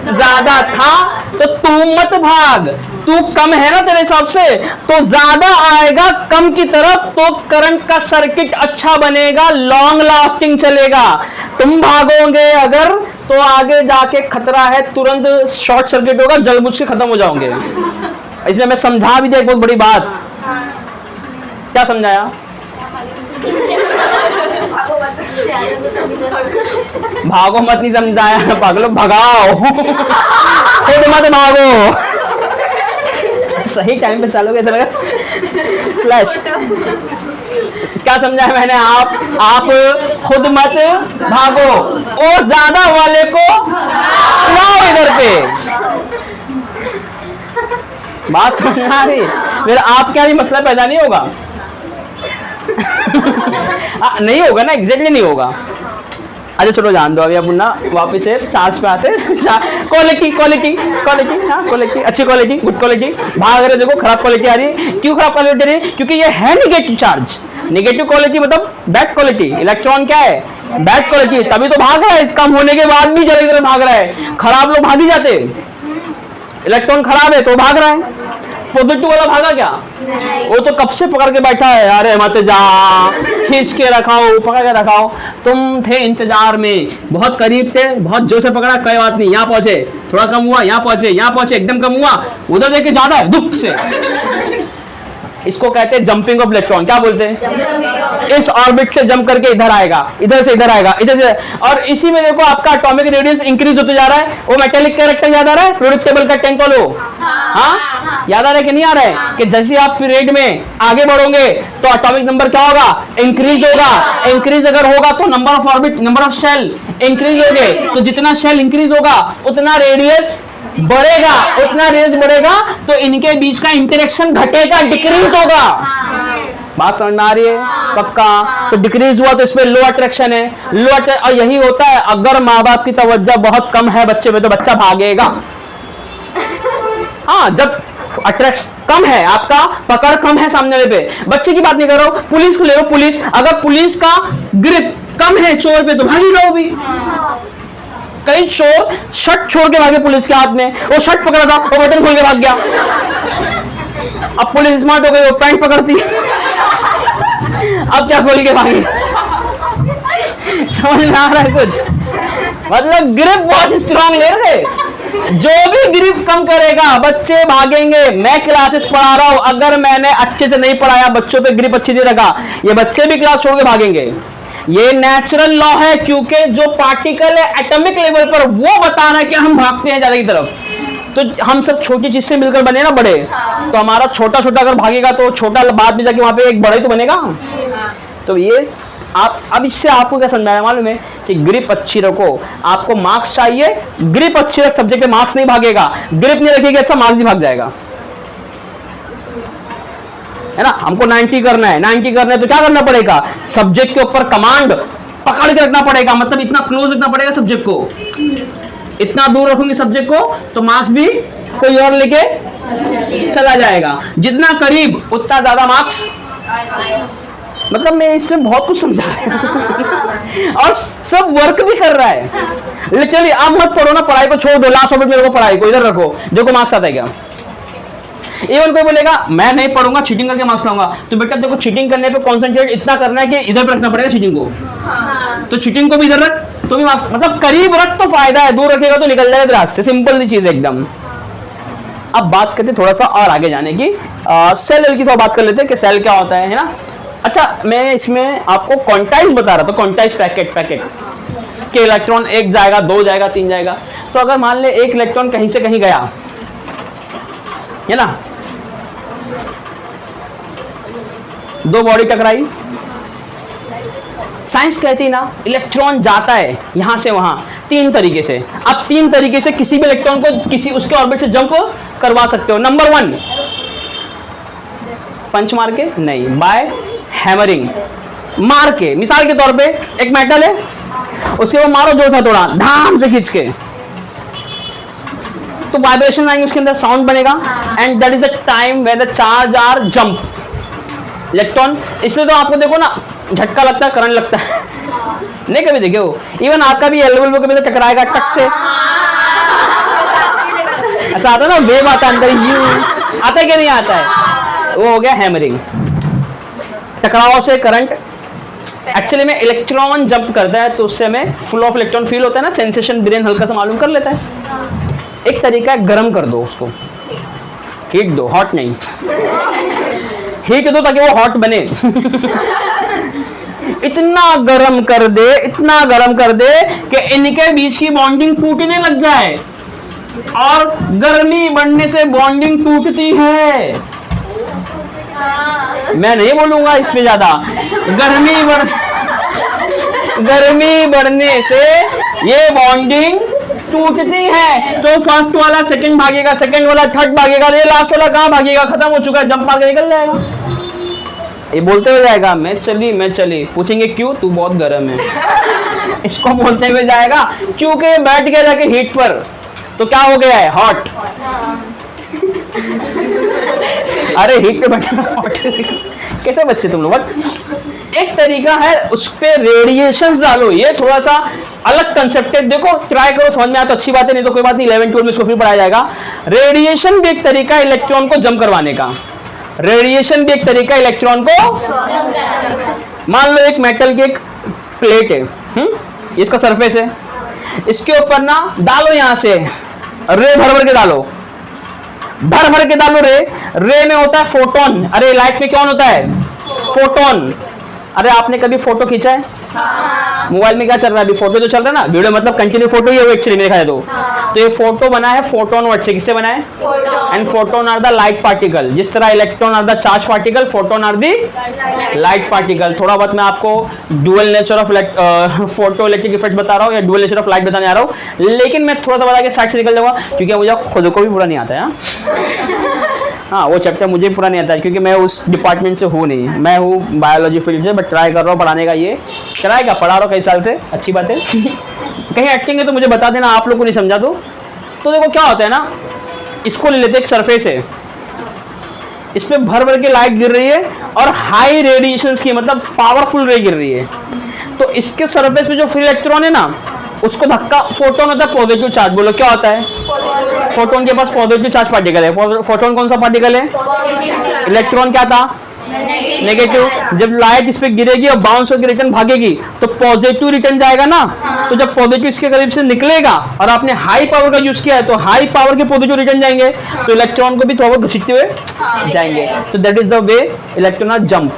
ज्यादा था तो तू मत भाग। तू कम है ना तेरे हिसाब से, तो ज्यादा आएगा कम की तरफ, तो करंट का सर्किट अच्छा बनेगा, लॉन्ग लास्टिंग चलेगा। तुम भागोगे अगर, तो आगे जाके खतरा है, तुरंत शॉर्ट सर्किट होगा, जल बुझ के खत्म हो जाओगे। इसमें मैं समझा भी दिया एक बहुत बड़ी बात। क्या समझाया? भागो मत नहीं समझाया, पागलो भगाओ। खुद मत भागो। सही टाइम पे चलोगे, ऐसा लगा फ्लैश। क्या समझाया मैंने? आप खुद मत भागो, और ज्यादा वाले को लाओ इधर पे। बात समझ आ रही? फिर आप क्या भी मसला पैदा नहीं होगा। नहीं होगा ना, एग्जैक्टली नहीं होगा। अच्छा चलो जान दो, अभी अपन ना वापस से चार्ज पे आते। क्वालिटी क्वालिटी क्वालिटी, हाँ क्वालिटी, अच्छी क्वालिटी, गुड क्वालिटी। भाग रहे देखो खराब क्वालिटी आ रही है। क्यों खराब क्वालिटी आ रही है? क्योंकि ये है निगेटिव चार्ज। निगेटिव क्वालिटी मतलब बैड क्वालिटी। इलेक्ट्रॉन क्या है? बैड क्वालिटी, तभी तो भाग रहा है। कम होने के बाद भी जल्दी भाग रहा है। खराब लोग भाग ही जाते। इलेक्ट्रॉन खराब है तो भाग रहा है। पॉजिटिव वाला भागा क्या? वो तो कब से पकड़ के बैठा है, अरे मत जा, खींच के रखाओ, पकड़ के रखाओ। तुम थे इंतजार में, बहुत करीब थे, बहुत जोर से पकड़ा, कोई बात नहीं, यहाँ पहुंचे, थोड़ा कम हुआ, यहाँ पहुंचे, यहाँ पहुंचे, एकदम कम हुआ, उधर देख के ज्यादा है, धूप से। इसको कहते हैं जंपिंग ऑफ इलेक्ट्रॉन। क्या बोलते हैं? इस ऑर्बिट से जंप करके इधर आएगा, इधर से इधर आएगा, इधर से। और इसी में देखो आपका एटॉमिक रेडियस इंक्रीज होते जा रहा है। वो मेटेलिक कैरेक्टर याद आ रहा है? पीरियोडिक टेबल का 10 को लो, हाँ याद आ रहा है कि नहीं आ रहा है? कि जैसे आप पीरियड में आगे बढ़ोगे तो एटॉमिक नंबर क्या होगा? इंक्रीज होगा। इंक्रीज अगर होगा तो number of orbit, number of shell increase होंगे। तो जितना शेल इंक्रीज होगा उतना रेडियस बढ़ेगा, उतना रेडियस बढ़ेगा, तो इनके बीच का इंटरेक्शन घटेगा, डिक्रीज होगा। बात समझ में आ रही है? पक्का? तो डिक्रीज हुआ तो इसमें लो अट्रैक्शन है। लो अट्रैक्शन, और यही होता है अगर माँ बाप की तवज्जो बहुत कम है बच्चे पे, तो बच्चा भागेगा। हाँ, जब अट्रैक्शन कम है, आपका पकड़ कम है सामने वाले पे, बच्चे की बात नहीं कर रहा हूं, पुलिस को ले लो। पुलिस, अगर पुलिस का ग्रिप कम है चोर पे, तो भाग ही रहो भी। कई चोर शर्ट छोड़ के भागे पुलिस के हाथ में, वो शर्ट पकड़ा था, वो बटन खोल के भाग गया। अब पुलिस स्मार्ट हो गई, वो पैंट पकड़ती, अब क्या खोल के भागे? समझ में आ रहा है कुछ? मतलब ग्रिप बहुत स्ट्रांग ले रहे। जो भी ग्रिप कम करेगा बच्चे भागेंगे। मैं क्लासेस पढ़ा रहा हूं, अगर मैंने अच्छे से नहीं पढ़ाया, बच्चों पे ग्रिप अच्छी नहीं रखा, ये बच्चे भी क्लास छोड़ के भागेंगे। ये नेचुरल लॉ है, क्योंकि जो पार्टिकल है एटॉमिक लेवल पर वो बता रहा है कि हम भागते हैं ज्यादा की तरफ। तो हम सब छोटी चीज से मिलकर बने ना बड़े, तो हमारा छोटा छोटा अगर भागेगा तो छोटा बाद में जाके वहां पे एक बड़ा ही तो बनेगा। तो ये आप अब इससे आपको क्या समझाना है मालूम है कि ग्रिप अच्छी रखो, आपको मार्क्स चाहिए, ग्रिप अच्छी रख, सब्जेक्ट में मार्क्स नहीं भागेगा। ग्रिप नहीं रखेगी अच्छा, मार्क्स नहीं भाग जाएगा, है ना। हमको 90 करना है, 90 करना है तो क्या करना पड़ेगा, सब्जेक्ट के ऊपर कमांड पकड़ के रखना पड़ेगा, मतलब इतना क्लोज रखना पड़ेगा सब्जेक्ट को। इतना दूर रखूंगी सब्जेक्ट को तो मार्क्स भी कोई और लेके चला जाएगा। जितना करीब उतना ज्यादा मार्क्स। मतलब मैं इसमें बहुत कुछ समझा रहा हूं और सब वर्क भी कर रहा है। चलिए आप मत पढ़ो ना, पढ़ाई को छोड़ दो, लास्ट सब्जेक्ट मेरे को पढ़ाई को इधर रखो, देखो मार्क्स आता है क्या। इवन कोई बोलेगा मैं नहीं पढ़ूंगा, चीटिंग करके मार्क्स लाऊंगा, तो बेटा देखो चीटिंग करने पे कॉन्सेंट्रेट इतना करना है कि इधर पे रखना पड़ेगा चीटिंग को। तो चीटिंग को भी इधर रख तो भी मार्क्स, मतलब करीब रख तो फायदा है, दूर रखेगा तो निकल जाएगा रास्ते से। सिंपल सी चीज है एकदम। अब बात करते थोड़ा सा और आगे जाने की, सेल की तो बात कर लेते हैं कि सेल क्या होता है ना। अच्छा मैं इसमें आपको क्वांटाइज बता रहा था, क्वांटाइज पैकेट के इलेक्ट्रॉन एक जाएगा, दो जाएगा, तीन जाएगा। तो अगर मान ले एक इलेक्ट्रॉन कहीं से कहीं गया है ना, दो बॉडी टकराई, साइंस कहती ना इलेक्ट्रॉन जाता है यहां से वहां तीन तरीके से। अब तीन तरीके से किसी भी इलेक्ट्रॉन को किसी उसके ऑर्बिट से जंप करवा सकते हो। नंबर 1 पंच मार के नहीं, बाय हैमरिंग मार के। मिसाल के तौर पे एक मेटल है, उसके ऊपर मारो जोर से थोड़ा, धाम से खींच के, तो वाइब्रेशन आएंगे, उसके अंदर साउंड बनेगा, and that is the time when the charge are jump electron. इसलिए तो आपको देखो ना झटका लगता है, करंट लगता है नहीं कभी देखे हो। इवन आपका भी एल्बो कभी तो टकराएगा टक से, ऐसा आता है ना, वेव आता है अंदर, यू आता है कि नहीं आता है, वो हो गया हैमरिंग। टकराव से करंट, एक्चुअली में इलेक्ट्रॉन जंप करता है तो उससे हमें फ्लो ऑफ इलेक्ट्रॉन फील होता है ना, सेंसेशन ब्रेन हल्का सा मालूम कर लेता है। एक तरीका है गर्म कर दो उसको, हीट दो, हॉट नहीं, हीट दो ताकि वो हॉट बने इतना गर्म कर दे, इतना गर्म कर दे कि इनके बीच की बॉन्डिंग टूटने लग जाए, और गर्मी बढ़ने से बॉन्डिंग टूटती है। मैं नहीं बोलूंगा इस पे ज्यादा, गर्मी बढ़ने से ये बॉन्डिंग टूटती है। तो फर्स्ट वाला सेकंड भागेगा, सेकंड वाला थर्ड भागेगा, ये लास्ट वाला कहाँ भागेगा, खत्म हो चुका है, जंप मार के निकल जाएगा। ये बोलते हुए जाएगा मैं चली, पूछेंगे क्यों, तू बहुत गर्म है इसको बोलते हुए जाएगा, क्योंकि बैठ गया जाके हीट पर, तो क्या हो गया है, हॉट। अरे हीट पे बैठा हॉट कैसे बच्चे तुम लोग। एक तरीका है उस पे रेडिएशन डालो, ये थोड़ा सा अलग कंसेप्ट है, देखो ट्राई करो, समझ में आया तो अच्छी बात है, नहीं तो कोई बात नहीं, 11-12 में इसको फिर पढ़ाया जाएगा। रेडिएशन भी एक तरीका है इलेक्ट्रॉन को जम करवाने का, रेडिएशन भी एक तरीका है इलेक्ट्रॉन को। मान लो एक मेटल की एक प्लेट है, इसका सरफेस है, इसके ऊपर ना डालो यहां से रे भर के डालो, भर के डालो रे में होता है फोटोन। अरे लाइट में कौन होता है, फोटोन। अरे आपने कभी फोटो खींचा है? मोबाइल में क्या चल रहा है अभी, फोटो तो चल रहा है ना, वीडियो मतलब कंटिन्यू फोटो ही है वो एक्चुअली में देखा जाए तो ये फोटो बना है फोटोन वर्ड से। किससे बना है, and photon are the light particle. जिस तरह electron are the charge particle, photon are the light particle. थोड़ा बहुत मैं आपको dual nature of photo electric effect बता रहा हूँ या डुअल नेचर ऑफ लाइट बताने आ रहा हूँ, लेकिन मैं थोड़ा सा बता के साइड से निकल जाऊंगा क्योंकि मुझे खुद को भी पूरा नहीं आता है। हाँ वो चैप्टर मुझे पूरा नहीं आता है क्योंकि मैं उस डिपार्टमेंट से हूँ नहीं, मैं हूँ बायोलॉजी फील्ड से, बट ट्राई कर रहा हूँ पढ़ाने का। ये ट्राई क्या, पढ़ा रहा हूँ कई साल से, अच्छी बात है। कहीं एक्टिंग है तो मुझे बता देना, आप लोग को नहीं समझा तो देखो क्या होता है ना, इसको ले लेते, एक सरफेस है, इस पर भर के लाइट गिर रही है और हाई रेडिएशन की मतलब पावरफुल रे गिर रही है, तो इसके सरफेस पे जो फ्री इलेक्ट्रॉन है ना उसको धक्का, फोटोन होता है पॉजिटिव चार्ज। बोलो क्या होता है, फोटोन के पास पॉजिटिव चार्ज पार्टिकल है। फोटोन कौन सा पार्टिकल है, इलेक्ट्रॉन क्या था, नेगेटिव। जब लाइट इस पे गिरेगी और बाउंस होकर रिटर्न भागेगी तो पॉजिटिव रिटर्न जाएगा ना। तो जब पॉजिटिव इसके करीब से निकलेगा और आपने हाई पावर का यूज किया है तो हाई पावर के पॉजिटिव रिटर्न जाएंगे, तो इलेक्ट्रॉन को भी थोड़ा बहुत घसीटते हुए जाएंगे। तो that is the way electron are jump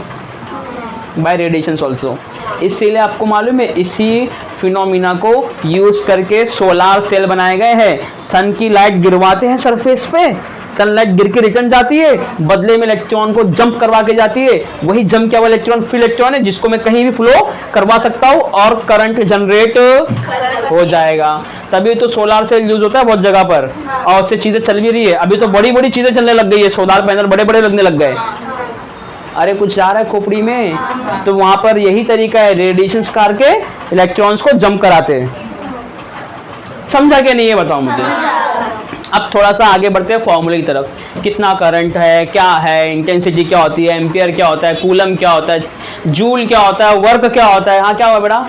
by radiations also. इसीलिए आपको मालूम है इसी फिनोमिना को यूज करके सोलार सेल बनाए गए हैं। सन की लाइट गिरवाते हैं सरफेस पे, सनलाइट गिर के रिटर्न जाती है, बदले में इलेक्ट्रॉन को जंप करवा के जाती है। वही जंप किया हुआ इलेक्ट्रॉन फ्री इलेक्ट्रॉन है जिसको मैं कहीं भी फ्लो करवा सकता हूँ और करंट जनरेट हो जाएगा। तभी तो सोलार सेल यूज होता है बहुत जगह पर और उससे चीजें चल भी रही है। अभी तो बड़ी बड़ी चीजें चलने लग गई है, सोलार पैनल बड़े बड़े लगने लग गए। अरे कुछ जा रहा है खोपड़ी में, तो वहां पर यही तरीका है, रेडिएशन करके इलेक्ट्रॉन्स को जंप कराते हैं। समझा क्या नहीं है बताओ मुझे। अब थोड़ा सा आगे बढ़ते हैं फॉर्मूले की तरफ। कितना करंट है, क्या है, इंटेंसिटी क्या होती है, एम्पियर क्या होता है, कूलम क्या होता है, जूल क्या होता है, वर्क क्या होता है। हाँ क्या हुआ बेटा,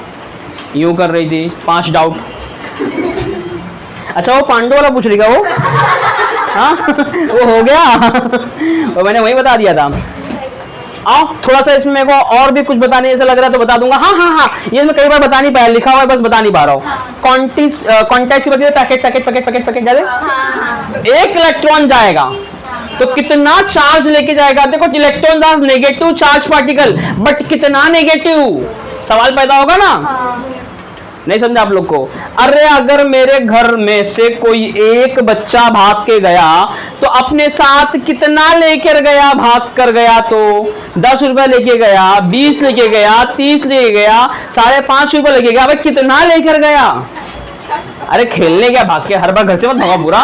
यूं कर रही थी 5 डाउट। अच्छा वो पांडु वाला पूछ रही का वो, हाँ वो हो गया वो मैंने वही बता दिया था। आओ थोड़ा सा इसमें मेरे को और भी कुछ बताने जैसा लग रहा है तो बता दूंगा। हाँ ये मैं कई बार बता नहीं पाया, लिखा हुआ है बस बता नहीं पा रहा हूँ। कॉन्टेक्ट से बता पैकेट जाए, एक इलेक्ट्रॉन जाएगा तो कितना चार्ज लेके जाएगा। देखो electron are negative charge particle, but कितना नेगेटिव, सवाल पैदा होगा ना। नहीं समझा आप लोग को। अरे अगर मेरे घर में से कोई एक बच्चा भाग के गया तो अपने साथ कितना लेकर गया, भाग कर गया तो 10 रुपए लेके गया, 20 लेके गया, 30 लेके गया, 5.5 रुपए लेके गया। भाई कितना लेकर गया। अरे खेलने क्या भाग के, हर बार घर से मत भागा पूरा,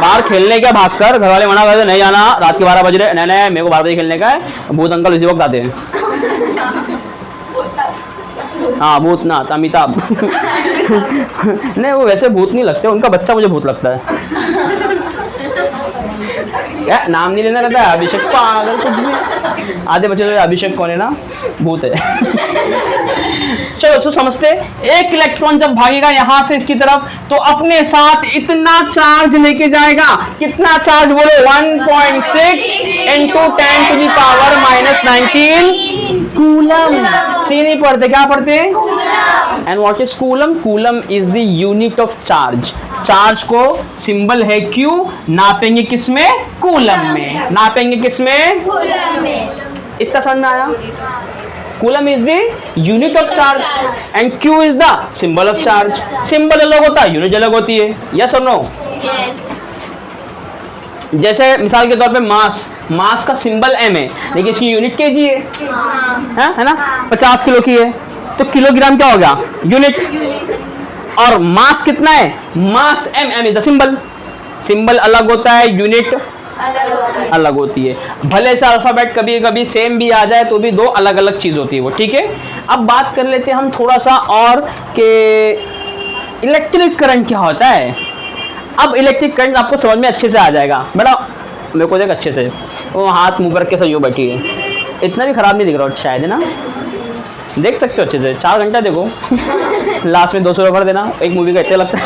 बाहर खेलने क्या भाग कर। घर वाले मना करते नहीं जाना, रात के 12 बज रहे, नहीं मेरे को 12 बजे खेलने का है। भूत अंकल उसी वक्त आते हैं। हाँ भूत ना अमिताभ नहीं वो वैसे भूत नहीं लगते, उनका बच्चा मुझे भूत लगता है। क्या नाम नहीं लेना रहता है, अभिषेक पागल कुछ भी। आधे बच्चे तो अभिषेक कौन है ना, भूत है। चलो तो समझते, एक इलेक्ट्रॉन जब भागेगा यहां से इसकी तरफ तो अपने साथ इतना चार्ज लेके जाएगा। कितना चार्ज बोलो, 1.6 × 10⁻⁻19 कूलम। सी नहीं पढ़ते, क्या पढ़ते हैं। And what is coulomb? Coulomb is the unit of charge. Charge को सिंबल है Q, नापेंगे किसमें, कूलम में। नापेंगे किसमें, कूलम में। इतना समझ में आया। Coulomb is the unit of charge and Q is the symbol of charge. Symbol अलग होता है, यूनिट अलग होती है। यस और नो? जैसे मिसाल के तौर पे मास का सिंबल M है लेकिन इसकी यूनिट kg है ना। 50 किलो की है तो किलोग्राम क्या हो गया, यूनिट। और मास कितना है, मास M इज द सिंबल अलग होता है, यूनिट अलग होती है। भले से अल्फाबेट कभी कभी सेम भी आ जाए तो भी दो अलग अलग चीज होती है वो, ठीक है। अब बात कर लेते हैं हम थोड़ा सा और कि इलेक्ट्रिक करंट क्या होता है। अब इलेक्ट्रिक करंट आपको समझ में अच्छे से आ जाएगा। बेटा मेरे को देख अच्छे से, वो हाथ मुंह रख के सही बैठी है, इतना भी खराब नहीं दिख रहा शायद, है ना। देख सकते हो अच्छे से, 4 घंटा देखो लास्ट में 200 रुपये भर देना। एक मूवी का इतना लगता है।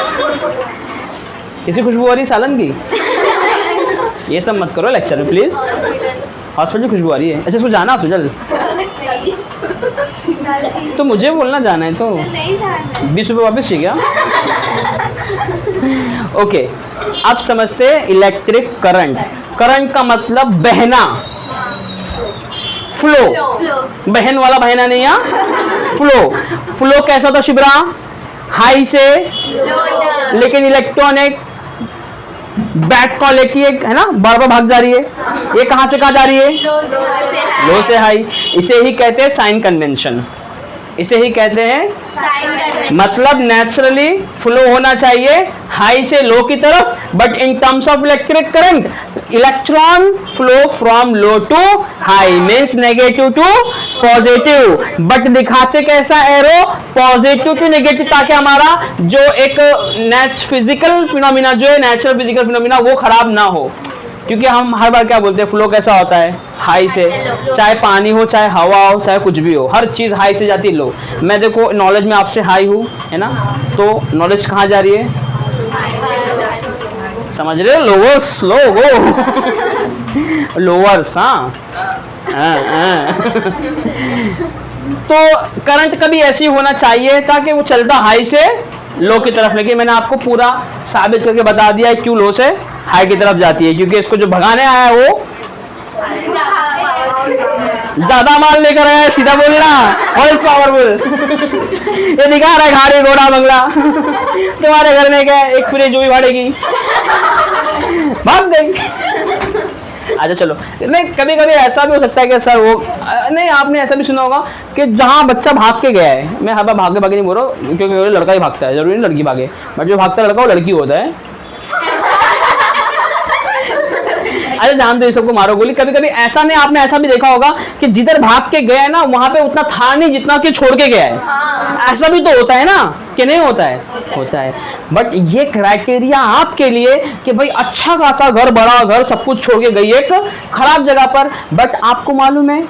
किसी खुशबू आ रही सालन की, ये सब मत करो लेक्चर में प्लीज। हॉस्पिटल खुशबू आ रही है। अच्छा इसको जाना सुजल, तो मुझे बोलना जाना है तो 20 रुपये वापस चाहिए क्या। ओके अब समझते हैं इलेक्ट्रिक करंट। करंट का मतलब बहना, फ्लो। बहन वाला बहना नहीं है, फ्लो कैसा था शिबरा, हाई से, लेकिन इलेक्ट्रॉन एक बैक कॉल लेती है ना, बार बार भाग जा रही है। ये कहां से कहां जा रही है, लो से हाई। इसे ही कहते हैं साइन कन्वेंशन, इसे ही कहते हैं। मतलब नेचुरली फ्लो होना चाहिए हाई से लो की तरफ, but in terms of electric current electron flow from low to high, means negative to positive. But दिखाते कैसा एरो, पॉजिटिव टू नेगेटिव, ताकि हमारा जो एक फिजिकल फिनोमिना जो है, नेचुरल फिजिकल फिनोमिना वो खराब ना हो। क्योंकि हम हर बार क्या बोलते हैं, फ्लो कैसा होता है, हाई से। चाहे पानी हो, चाहे हवा हो, चाहे कुछ भी हो, हर चीज हाई से जाती है लो। मैं देखो नॉलेज में आपसे हाई हूँ, है ना, तो नॉलेज कहाँ जा रही है, समझ रहे हो, लोअर्स, लोवर्स। हाँ तो करंट कभी ऐसी होना चाहिए ताकि वो चलता हाई से लो की तरफ, लेकिन मैंने आपको पूरा साबित करके बता दिया है क्यों लो से हाई की तरफ जाती है, क्योंकि इसको जो भगाने आया है वो ज्यादा माल लेकर आया है, सीधा बोलना ऑल पावरफुल। ये दिखा रहा है गाड़ी घोड़ा बंगला, तुम्हारे घर में क्या है, एक फ्रिज भी भाड़ेगी, भाग गई। अच्छा चलो, नहीं कभी कभी ऐसा भी हो सकता है कि सर वो नहीं, आपने ऐसा भी सुना होगा कि जहाँ बच्चा भाग के गया है, मैं हर बार भागे भागे नहीं बोल रहा हूँ क्योंकि वो लड़का ही भागता है, जरूरी नहीं लड़की भागे, बट जो भागता लड़का वो लड़की होता है। अरे जान दो ये सबको, मारो गोली। कभी कभी ऐसा नहीं, आपने ऐसा भी देखा होगा कि जिधर भाग के गया है ना वहां पे उतना था नहीं जितना कि छोड़ के गया है। ऐसा भी तो होता है ना कि नहीं होता है? होता है। बट ये क्राइटेरिया आपके लिए कि भाई अच्छा खासा घर, बड़ा घर, सब कुछ छोड़ के गई एक खराब जगह पर, बट आपको मालूम है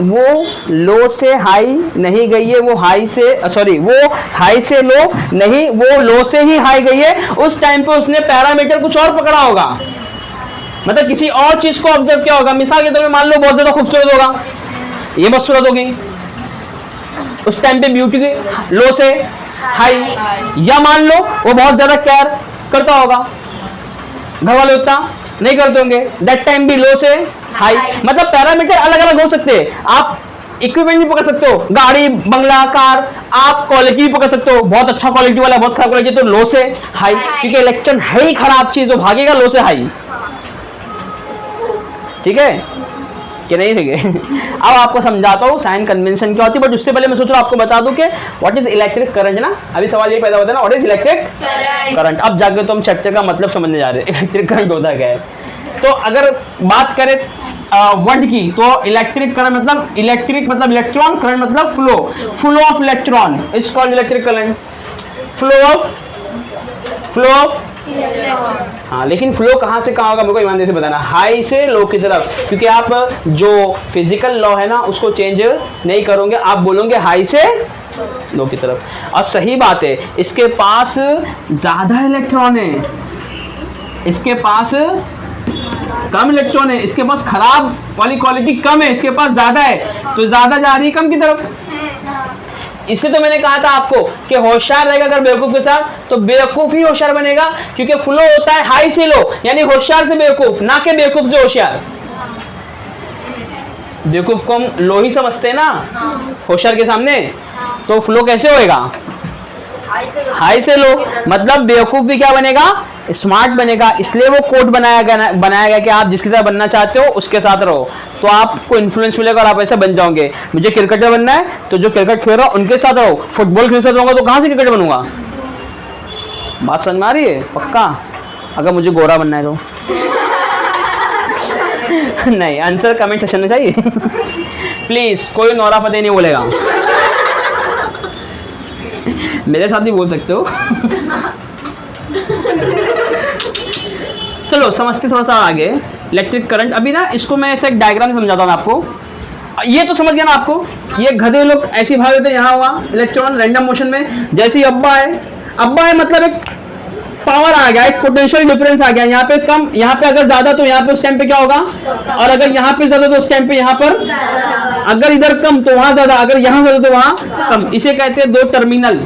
वो लो से हाई नहीं गई है, वो हाई से सॉरी वो हाई से लो नहीं, वो लो से ही हाई गई है। उस टाइम पे उसने पैरामीटर कुछ और पकड़ा होगा, मतलब किसी और चीज को ऑब्जर्व किया होगा। मिसाल के तौर पे मान लो बहुत ज्यादा खूबसूरत होगा, ये बहुत सूरत होगी, उस टाइम पे ब्यूटी लो से हाई, या मान लो वो बहुत ज्यादा केयर करता होगा, घर वाले उतना नहीं करते होंगे, दैट टाइम भी लो से हाई। मतलब पैरामीटर अलग अलग हो सकते हैं। आप इक्विपमेंट भी पकड़ सकते हो, गाड़ी, बंगला, कार, आप क्वालिटी भी पकड़ सकते हो, बहुत अच्छा क्वालिटी वाला, बहुत खराब क्वालिटी, तो लो से हाई, क्योंकि इलेक्ट्रॉन है ही खराब चीज, वो भागेगा लो से हाई। ठीक है कि नहीं? ठीक है। अब आपको समझाता हूँ साइन कन्वेंशन क्या होती है, बट उससे पहले मैं सोच रहा हूँ आपको बता दूं कि व्हाट इज इलेक्ट्रिक करंट ना। अभी सवाल ये पैदा होता है ना, व्हाट इज इलेक्ट्रिक करंट। अब जाके तो हम चैप्टर का मतलब समझने जा रहे हैं, इलेक्ट्रिक करंट होता क्या है। तो अगर बात करें वर्ड की, तो इलेक्ट्रिक करंट मतलब इलेक्ट्रिक मतलब इलेक्ट्रॉन, करंट मतलब flow of electron is called electric current. Flow of हाँ, लेकिन फ्लो कहाँ से कहाँ होगा मेरे को ईमानदारी से बताना, हाई से लो की तरफ, क्योंकि आप जो फिजिकल लॉ है ना उसको चेंज नहीं करोगे, आप बोलोगे हाई से लो की तरफ। और सही बात है, इसके पास ज्यादा इलेक्ट्रॉन है, इसके पास कम इलेक्ट्रॉन है, इसके पास खराब वाली क्वालिटी कम है, इसके पास ज्यादा है, तो ज्यादा जा रही है कम की तरफ। इससे तो मैंने कहा था आपको कि होशियार रहेगा अगर बेवकूफ के साथ, तो बेवकूफ ही होशियार बनेगा, क्योंकि फ्लो होता है हाई से लो, यानी होशियार से बेवकूफ, ना कि बेवकूफ से होशियार। बेवकूफ को हम लो ही समझते हैं ना होशियार के सामने, तो फ्लो कैसे होएगा? हाई से लो। मतलब बेवकूफ भी क्या बनेगा? स्मार्ट बनेगा। इसलिए वो कोड बनाया गया कि आप जिसकी तरह बनना चाहते हो उसके साथ रहो, तो आपको इन्फ्लुएंस मिलेगा और आप ऐसे बन जाओगे। मुझे क्रिकेटर बनना है तो जो क्रिकेट खेल रहा है उनके साथ रहो, फुटबॉल खेल रहूंगा तो कहाँ से क्रिकेटर बनूंगा? बात समझ में आ रही है? पक्का? अगर मुझे गोरा बनना है तो नहीं, आंसर कमेंट सेक्शन में चाहिए। प्लीज कोई नौरा फतेह नहीं बोलेगा। मेरे साथ भी बोल सकते हो। चलो समझते थोड़ा सा आगे इलेक्ट्रिक करंट। अभी ना इसको मैं ऐसा एक डायग्राम समझाता हूँ आपको। ये तो समझ गया ना आपको, ये गधे लोग ऐसे भाग रहे थे, यहाँ हुआ इलेक्ट्रॉन रैंडम मोशन में, जैसे ही अब्बा है मतलब एक पावर आ गया, एक पोटेंशियल डिफरेंस आ गया, यहाँ पे कम, यहाँ पे अगर ज्यादा तो यहाँ पे उस टाइम पे क्या होगा, और अगर यहाँ पे ज्यादा तो उस टाइम पे यहाँ पर, अगर इधर कम तो वहां ज्यादा, अगर यहाँ ज्यादा तो वहां कम। इसे कहते हैं दो टर्मिनल,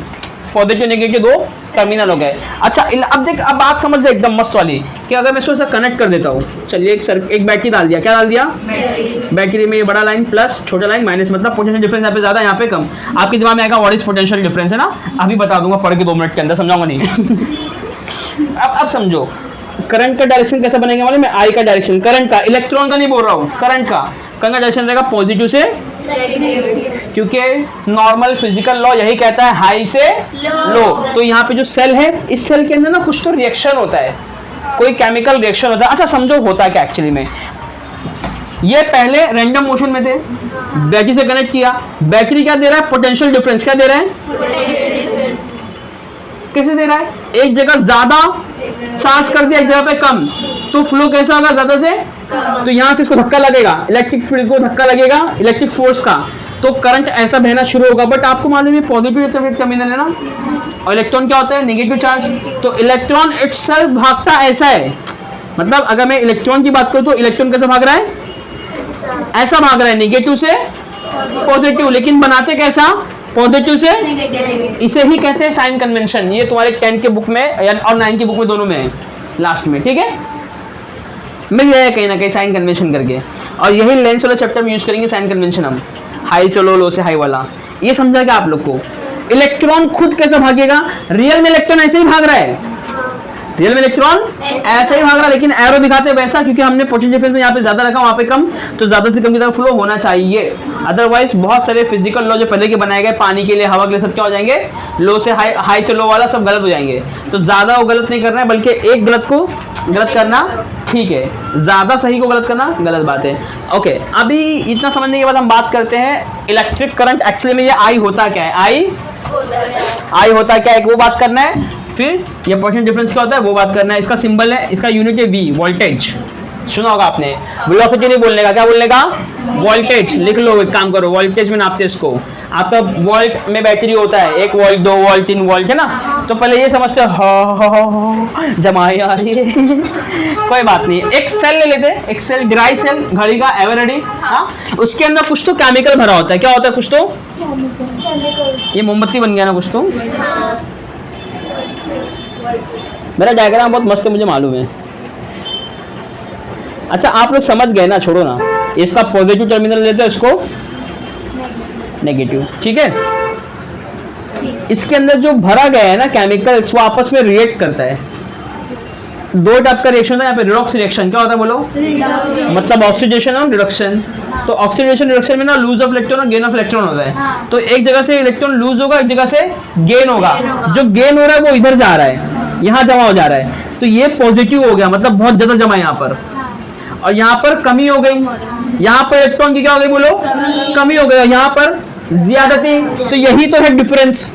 पॉजिटिव नेगेटिव दो टर्मिनल हो गए। अच्छा अब देख, अब बात समझ जाए एकदम मस्त वाली, कि अगर मैं इसको ऐसा कनेक्ट कर देता हूँ, चलिए एक बैटरी डाल दिया, क्या डाल दिया? बैटरी में ये बड़ा लाइन प्लस, छोटा लाइन माइनस, मतलब पोटेंशियल डिफरेंस यहाँ पे ज्यादा, यहाँ पे कम। आपके दिमाग में आएगा व्हाट इज पोटेंशियल डिफरेंस, है ना? अभी बता दूंगा पढ़ के 2 मिनट के अंदर, समझाऊंगा नहीं। अब समझो करंट का डायरेक्शन कैसा बनेगा, मालूम है? आई का डायरेक्शन, करंट का, इलेक्ट्रॉन का नहीं बोल रहा हूँ, करंट का डायरेक्शन रहेगा पॉजिटिव से, क्योंकि नॉर्मल फिजिकल लॉ यही कहता है हाई से लो। तो यहाँ पे जो सेल है, इस सेल के अंदर ना कुछ तो रिएक्शन होता है, कोई केमिकल रिएक्शन होता है। अच्छा समझो होता है क्या एक्चुअली में। ये पहले रैंडम मोशन में थे, बैटरी से कनेक्ट किया, बैटरी क्या दे रहा है? Potential difference. क्या दे रहा है? कैसे दे रहा है? एक जगह ज्यादा चार्ज कर दिया, एक जगह पे कम, तो फ्लो कैसा होगा? ज्यादा से, तो यहाँ से इसको धक्का लगेगा, इलेक्ट्रिक फील्ड को धक्का लगेगा इलेक्ट्रिक फोर्स का, तो करंट ऐसा बहना शुरू होगा। बट आपको मालूम है पॉजिटिव टर्मिनल है ना, और इलेक्ट्रॉन क्या होता है? Negative charge. तो इलेक्ट्रॉन इटसेल्फ भागता ऐसा है, मतलब अगर मैं इलेक्ट्रॉन की बात करूँ तो इलेक्ट्रॉन कैसे भाग रहा है? ऐसा भाग रहा है नेगेटिव से पॉजिटिव, लेकिन बनाते कैसा, पॉजिटिव से। इसे ही कहते हैं साइन कन्वेंशन। ये तुम्हारे 10 के बुक में और 9 की बुक में दोनों में है, लास्ट में, ठीक है, मिल जाएगा कहीं ना कहीं साइन कन्वेंशन करके। और यही लेंस वाला चैप्टर में यूज करेंगे साइन कन्वेंशन हम, हाई से लो, लो से हाई वाला। ये समझा क्या आप लोग को? इलेक्ट्रॉन खुद कैसा भागेगा, रियल में इलेक्ट्रॉन ऐसे ही भाग रहा है, रियल में इलेक्ट्रॉन ऐसे ही भाग रहा है, लेकिन एरो दिखाते हैं वैसा, क्योंकि हमने पोटेंशियल डिफरेंस में यहाँ पे ज्यादा रखा, वहाँ पे कम, तो ज्यादा से कम की तरफ फ्लो होना चाहिए। अदरवाइज बहुत सारे फिजिकल लॉ जो पहले के बनाए गए, पानी के लिए, हवा के लिए, सब क्या हो जाएंगे, लो से हाई, हाई से लो वाला सब गलत हो जाएंगे। तो ज्यादा वो गलत नहीं करना है, बल्कि एक गलत को गलत करना ठीक है, ज्यादा सही को गलत करना गलत बात है। ओके, अभी इतना समझने के बाद हम बात करते हैं इलेक्ट्रिक करंट एक्चुअली में ये आई होता क्या है, आई होता क्या है, वो बात करना है। फिर ये पोटेंशियल डिफरेंस क्या होता है वो बात करना है। इसका सिंबल है, इसका यूनिट है वी, वोल्टेज। सुना होगा आपने, वेलोसिटी नहीं बोलने का, क्या बोलने का, वोल्टेज। लिख लो, एक काम करो, वोल्टेज में नापते इसको। आपका वोल्ट में बैटरी होता है, 1 वोल्ट, 2 वोल्ट, 3 वोल्ट, है ना। तो पहले ये समझते हो जमाई आ रही है कोई बात नहीं। एक सेल ले लेते हैं, एक सेल, ड्राई सेल, घड़ी का एवरेडी, हाँ, उसके अंदर कुछ तो केमिकल भरा होता है। क्या होता है, कुछ तो, ये मोमबत्ती बन गया ना कुछ तो। मेरा डायग्राम बहुत मस्त है, मुझे मालूम है। अच्छा, आप लोग समझ गए ना, छोड़ो ना, इसका पॉजिटिव टर्मिनल लेते हैं, इसको नेगेटिव, ठीक है। इसके अंदर जो भरा गया है ना केमिकल्स, वो आपस में रिएक्ट करता है। 2 टाइप का रिएक्शन है यहाँ पे, रिडॉक्स रिएक्शन। क्या होता है बोलो, मतलब ऑक्सीडेशन और रिडक्शन। तो ऑक्सीडेशन रिडक्शन में ना लूज ऑफ इलेक्ट्रॉन और गेन ऑफ इलेक्ट्रॉन होता है। तो एक जगह से इलेक्ट्रॉन लूज होगा, एक जगह से गेन होगा। जो गेन हो रहा है वो इधर जा रहा है, यहाँ जमा हो जा रहा है, तो ये पॉजिटिव हो गया, मतलब बहुत ज्यादा जमा है यहाँ पर। और यहाँ पर कमी हो गई, यहाँ पर इलेक्ट्रॉन की क्या हो गई बोलो, कमी हो गई, यहाँ पर ज्यादती। तो यही तो है डिफरेंस,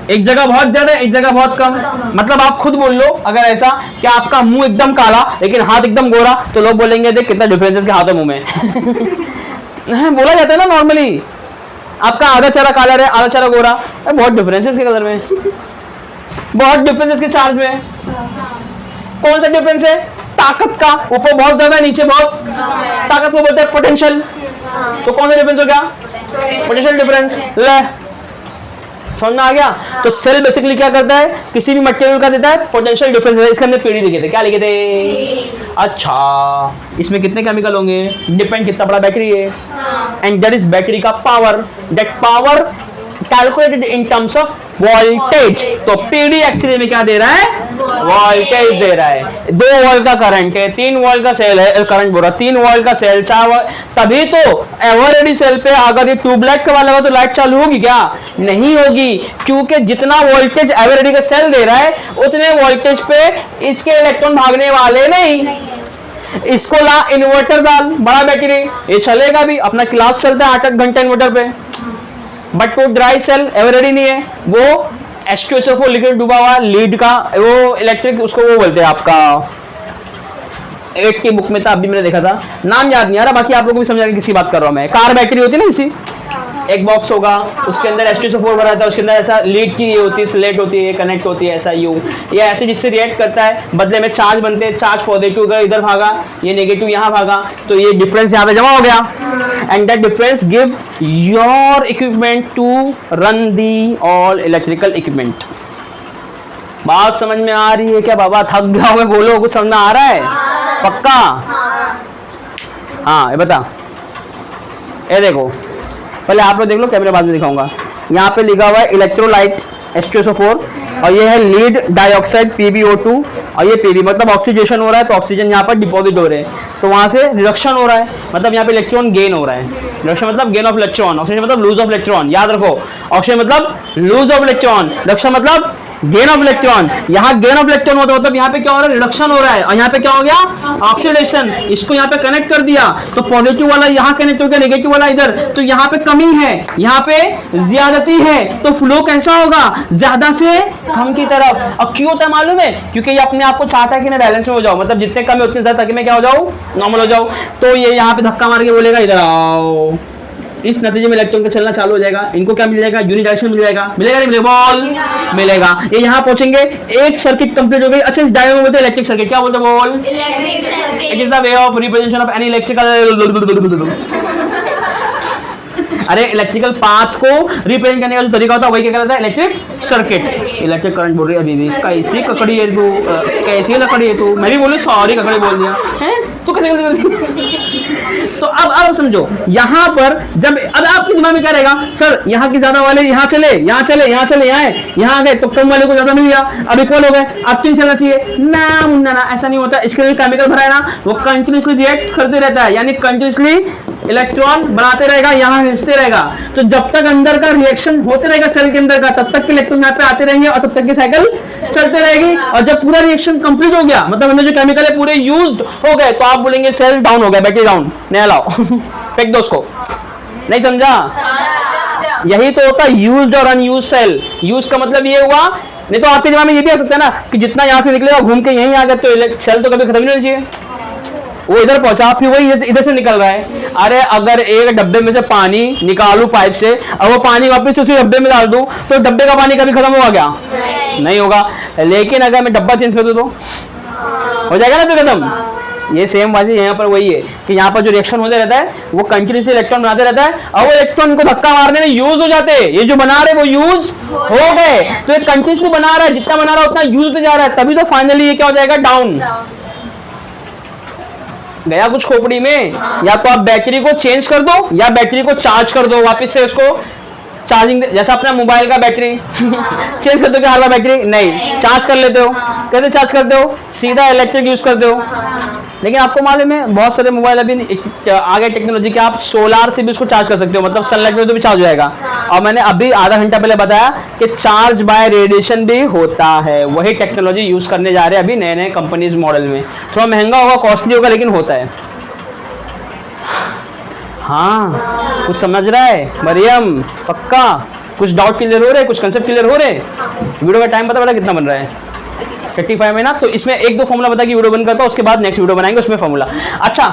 एक जगह बहुत ज्यादा, एक जगह बहुत कम। मतलब आप खुद बोल लो, अगर ऐसा कि आपका मुंह एकदम काला लेकिन हाथ एकदम गोरा, तो लोग बोलेंगे देख कितना डिफरेंस है इसके हाथ और मुंह में बोला जाता है ना नॉर्मली, आपका आधा चेहरा काला रहे, आधा चेहरा गोरा, बहुत डिफरेंस है इसके कलर में, बहुत डिफरेंस है इसके चार्ज में। कौन सा डिफरेंस है, ताकत का, ऊपर बहुत ज्यादा, नीचे बहुत, ताकत को बोलते हैं पोटेंशियल। तो कौन सा डिफरेंस हो गया, पोटेंशियल डिफरेंस। ले, समझ में आ गया। तो सेल बेसिकली क्या करता है, किसी भी मटेरियल का देता है पोटेंशियल डिफरेंस। इसके हमने पीडी लिखे थे, क्या लिखे थे, अच्छा, इसमें कितने केमिकल होंगे, डिपेंड कितना बड़ा बैटरी है, एंड दैट इज बैटरी का power, that power calculated in terms of voltage. तो पीडी एक्चुअली में क्या दे रहा है, वोल्टेज दे रहा है। 2 वोल्ट का करंट है, 3 वोल्ट का सेल है, करंट बोल रहा, 3 वोल्ट का सेल, 4 वोल्ट, तभी तो एवरेडी सेल पे अगर ये ट्यूबलाइट का लगा तो लाइट चालू होगी क्या, नहीं होगी, क्योंकि जितना वोल्टेज एवरेडी का सेल दे रहा है उतने वोल्टेज पे इसके इलेक्ट्रॉन भागने वाले नहीं। इसको ला इन्वर्टर डाल, बड़ा बैटरी, ये चलेगा भी, अपना क्लास चलता है 8-8 घंटे इन्वर्टर पे। बट वो ड्राई सेल एवरेडी नहीं है, वो H2SO4 लिक्विड डूबा हुआ लीड का, वो इलेक्ट्रिक, उसको वो बोलते हैं आपका, 8 की बुक में था, अभी मैंने देखा था, नाम याद नहीं आ रहा, बाकी आप लोगों को भी समझा कि किसी बात कर रहा हूं मैं। कार बैटरी होती है ना, इसी एक बॉक्स होगा, उसके अंदर H2SO4 भरा था, उसके अंदर ऐसा लीड की होती है, स्लेट होती है, कनेक्ट होती है, ऐसा यू, ये एसिड इससे रिएक्ट करता है, बदले में चार्ज बनते हैं, चार्ज पॉजिटिव अगर इधर भागा, ये नेगेटिव यहाँ भागा, तो ये डिफरेंस यहाँ पे जमा हो गया, and that difference give your equipment to run the all electrical equipment. बात समझ में आ रही है क्या बाबा, थक गया हो बोलो, कुछ समझ में आ रहा है पक्का? हाँ, ये बता, ये देखो, पहले आप लोग देख लो, कैमरे बाद में दिखाऊंगा। यहाँ पे लिखा हुआ है इलेक्ट्रोलाइट H2SO4, और ये है लीड डाइऑक्साइड PbO2, और ये Pb मतलब ऑक्सीडेशन हो रहा है, तो ऑक्सीजन यहाँ पर डिपॉजिट हो रहे हैं, तो वहाँ से रिडक्शन हो रहा है, मतलब यहाँ पे इलेक्ट्रॉन गेन हो रहा है। रिडक्शन मतलब गेन ऑफ इलेक्ट्रॉन, ऑक्सीजन मतलब लूज ऑफ इलेक्ट्रॉन, याद रखो, ऑक्सीजन मतलब लूज ऑफ इलेक्ट्रॉन, रिडक्शन मतलब गेन ऑफ इलेक्ट्रॉन। यहाँ गेन ऑफ इलेक्ट्रॉन होता है, मतलब यहाँ पे क्या हो रहा है, रिडक्शन हो रहा है, और यहाँ पे क्या हो गया, ऑक्सीडेशन। इसको यहाँ पे कनेक्ट कर दिया, तो पॉजिटिव वाला यहाँ कनेक्ट हो गया, नेगेटिव वाला इधर, तो यहाँ पे कमी है, यहाँ पे ज्यादती है, तो फ्लो कैसा होगा, ज्यादा से कम की तरफ। अब क्यों होता है मालूम है, क्योंकि ये अपने आप को चाहता है कि ना बैलेंस में हो जाओ, मतलब जितने कम है उतने ज्यादा, ताकि मैं क्या हो जाऊँ, नॉर्मल हो जाऊँ। तो ये यहाँ पे धक्का मार के बोलेगा इधर आओ, इस नतीजे में इलेक्ट्रॉन का चलना चालू हो जाएगा, इनको क्या मिल जाएगा, यूनिडायरेक्शन मिल जाएगा, मिलेगा नहीं मिलेगा, बोल मिलेगा। ये यहाँ पहुंचेंगे, एक सर्किट कंप्लीट हो गई। अच्छा, इस डायग्राम में बोलते हैं इलेक्ट्रिक सर्किट, क्या बोलते हैं, बोल electric circuit. It is the way of representation of any electrical अरे इलेक्ट्रिकल पाथ को रिप्रेजेंट करने का जो तरीका होता है वही क्या कहलाता है, इलेक्ट्रिक सर्किट। इलेक्ट्रिक करंट बोल रही है दीदी, कैसी ककड़ी है तू, कैसी लकड़ी है तू, मैं भी बोलूँ सॉरी ककड़ी बोल दिया है तू, कैसे तो अब समझो, यहाँ पर जब अब आपके दिमाग में क्या रहेगा, सर यहाँ की ज्यादा वाले यहाँ चले, यहाँ चले, यहाँ चले, यहाँ आ गए तो कम वाले को ज्यादा मिल गया, अब इक्वल हो गए, अब 3 चलना चाहिए ना मुन्ना ना, ऐसा नहीं होता। इसके लिए केमिकल भरा है ना, वो कंटिन्यूसली रिएक्ट करते रहता है, यानी कंटिन्यूसली इलेक्ट्रॉन बढ़ाते रहेगा, यहाँ हिंसते रहेगा। तो जब तक अंदर का रिएक्शन होते रहेगा सेल के अंदर का, तब तक के इलेक्ट्रॉन यहाँ पे आते रहेंगे और तब तक की साइकिल चलते रहेगी। और जब पूरा रिएक्शन कंप्लीट हो गया, मतलब अंदर जो केमिकल है पूरे यूज्ड हो गए, तो आप बोलेंगे सेल डाउन हो गया, बैटरी डाउन, नया लाओ फेंक दो उसको। नहीं समझा? यही तो होता है यूज्ड और अनयूज्ड सेल। यूज का मतलब ये हुआ, नहीं तो आपके दिमाग में ये भी आ सकता है ना कि जितना यहाँ से निकलेगा घूम के यहीं आ गया, तो सेल तो कभी खत्म नहीं होना चाहिए, वो इधर पहुंचा फिर वही इधर से निकल रहा है। अरे अगर एक डब्बे में से पानी निकालू पाइप से और वो पानी वापस उसी डब्बे में डाल दूं, तो डब्बे का पानी कभी खत्म होगा क्या? नहीं होगा। लेकिन अगर मैं डब्बा चेंज कर दूं तो हो जाएगा ना फिर खत्म। ये सेम बात यहाँ पर वही है कि यहाँ पर जो रिएक्शन होते रहता है वो कंटिन्यूसली इलेक्ट्रॉन बनाते रहता है और वो इलेक्ट्रॉन को धक्का मारने में यूज हो जाते हैं। ये जो बना रहे वो यूज हो गए, तो ये कंटिन्यूसली बना रहा है, जितना बना रहा है उतना यूज होते जा रहा है, तभी तो फाइनली ये क्या हो जाएगा, डाउन। गया कुछ खोपड़ी में? या तो आप बैटरी को चेंज कर दो या बैटरी को चार्ज कर दो, वापस से उसको चार्जिंग, जैसा अपना मोबाइल का बैटरी चेंज कर दो क्या हर बार बैटरी? नहीं, चार्ज कर लेते हो। कैसे चार्ज करते हो? सीधा इलेक्ट्रिक यूज करते हो। लेकिन आपको मालूम है बहुत सारे मोबाइल अभी आगे टेक्नोलॉजी के, आप सोलार से भी उसको चार्ज कर सकते हो, मतलब सनलाइट में तो भी चार्ज हो जाएगा। और मैंने अभी आधा घंटा पहले बताया कि चार्ज बाय रेडिएशन भी होता है, वही टेक्नोलॉजी यूज करने जा रहे हैं अभी नए नए कंपनीज मॉडल में। थोड़ा महंगा होगा, कॉस्टली होगा, लेकिन होता है। हाँ, कुछ समझ रहा है मरियम? पक्का? कुछ डाउट क्लियर हो रहे, कुछ कंसेप्ट क्लियर हो रहे? वीडियो का टाइम पता कितना बन रहा है? 55 में ना, तो इसमें 1-2 फॉर्मूला बता के वीडियो बंद करता हूं, उसके बाद नेक्स्ट वीडियो बनाएंगे उसमें फॉर्मूला। अच्छा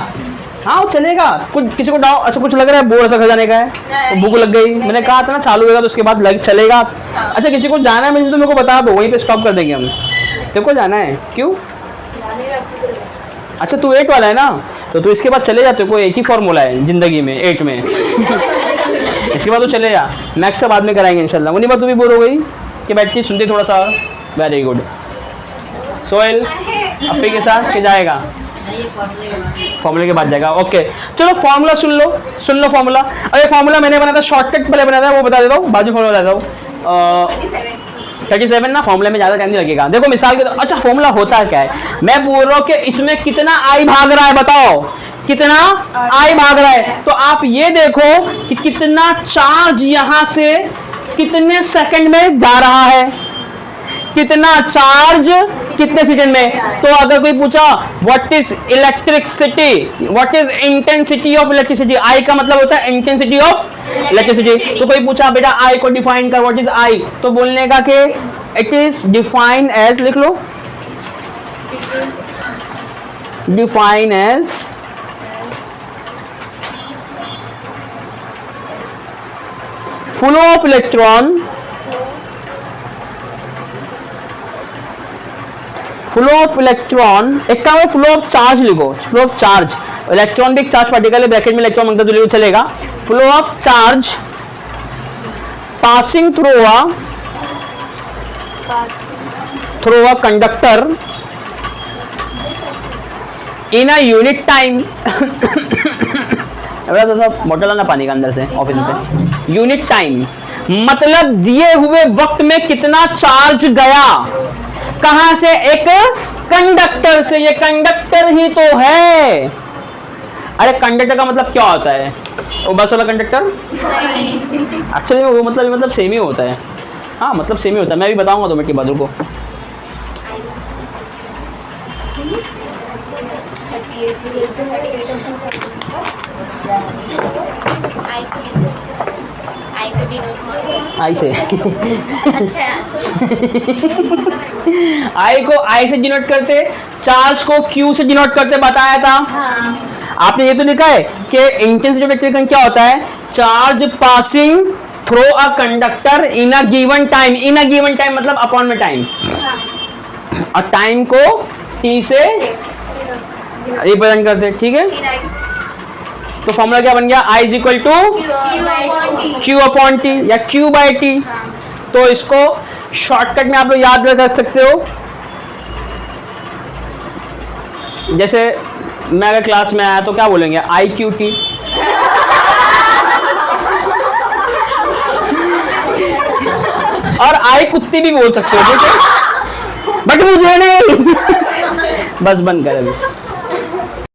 हाँ चलेगा। कुछ किसी को डाउट अच्छा कुछ लग रहा है, बोर्ड ऐसा खजाने का है तो भूख लग गई, मैंने कहा था ना चालू होगा तो उसके बाद लग चलेगा। अच्छा किसी को जाना है मुझे तो मेरे को बता दो, वहीं पे स्टॉप कर देंगे हम। तेरे को जाना है? क्यों? अच्छा तू 8 वाला है ना, तो तू इसके बाद चले जा, तेरे को एक ही फॉर्मूला है जिंदगी में 8 में इसके बाद तो चले जा, मैक्स से बाद में कराएंगे इंशाल्लाह। उन्हीं बात तू भी बोर हो गई कि बैठ के सुनते थोड़ा सा। Very good. सोहेल अपने के साथ के जाएगा, फॉर्मूले के बाद जाएगा। ओके चलो फॉर्मूला सुन लो फॉर्मूला। अरे फॉर्मूला मैंने बनाया था, शॉर्टकट पहले बनाया था, वो बता देता हूँ, बाद में फॉर्मूला बताता हूँ। 37 ना, फॉर्मूले में ज़्यादा टाइम नहीं लगेगा। देखो मिसाल के, अच्छा फॉर्मूला होता क्या है, मैं बोल रहा हूँ कि इसमें कितना आई भाग रहा है, बताओ कितना आई भाग रहा है। तो आप ये देखो कि कितना चार्ज यहाँ से कितने सेकंड में जा रहा है, कितना चार्ज कितने सेकंड में। तो अगर कोई पूछा what is electricity, what is intensity of electricity, I का मतलब होता है इंटेंसिटी ऑफ इलेक्ट्रिसिटी। तो कोई पूछा बेटा आई को डिफाइन कर, व्हाट इज आई, तो बोलने का कि इट इज डिफाइन एज, लिख लो, define as flow of electron, flow of electron, एक काम है फ्लो ऑफ चार्ज लिखो, फ्लो ऑफ चार्ज, इलेक्ट्रॉन भी एक चार्ज पार्टिकल है, ब्रैकेट में इलेक्ट्रॉन मांगता तो लिखो चलेगा। Flow of charge passing through a conductor in a unit time बोतल आना पानी का अंदर से ऑफिस में से। यूनिट टाइम मतलब दिए हुए वक्त में कितना चार्ज गया, कहां से, एक कंडक्टर से। ये कंडक्टर ही तो है। अरे कंडक्टर का मतलब क्या होता है, वो बस वाला कंडक्टर? एक्चुअली वो मतलब सेम ही होता है। हाँ मतलब सेम ही होता है, मैं भी बताऊंगा 2 मिनट के बाद, रुको। आई से आई को आई से डिनोट करते, चार्ज को क्यू से डिनोट करते, बताया था। आपने ये तो लिखा है कि इंटेंसिटी ऑफ इलेक्ट्रिक करंट क्या होता है, charge passing through a conductor in a given time, in a given time मतलब अपॉन में टाइम, और टाइम को t से रिप्रेजेंट करते हैं, ठीक है। तो फॉर्मूला क्या बन गया, I is equal to Q upon T या Q बाई टी। तो इसको शॉर्टकट में आप लोग याद रख सकते हो, जैसे मैं अगर क्लास में आया तो क्या बोलेंगे, IQT, और आई कुत्ती भी बोल सकते हो, ठीक है, बट मुझे नहीं बस बंद कर अभी।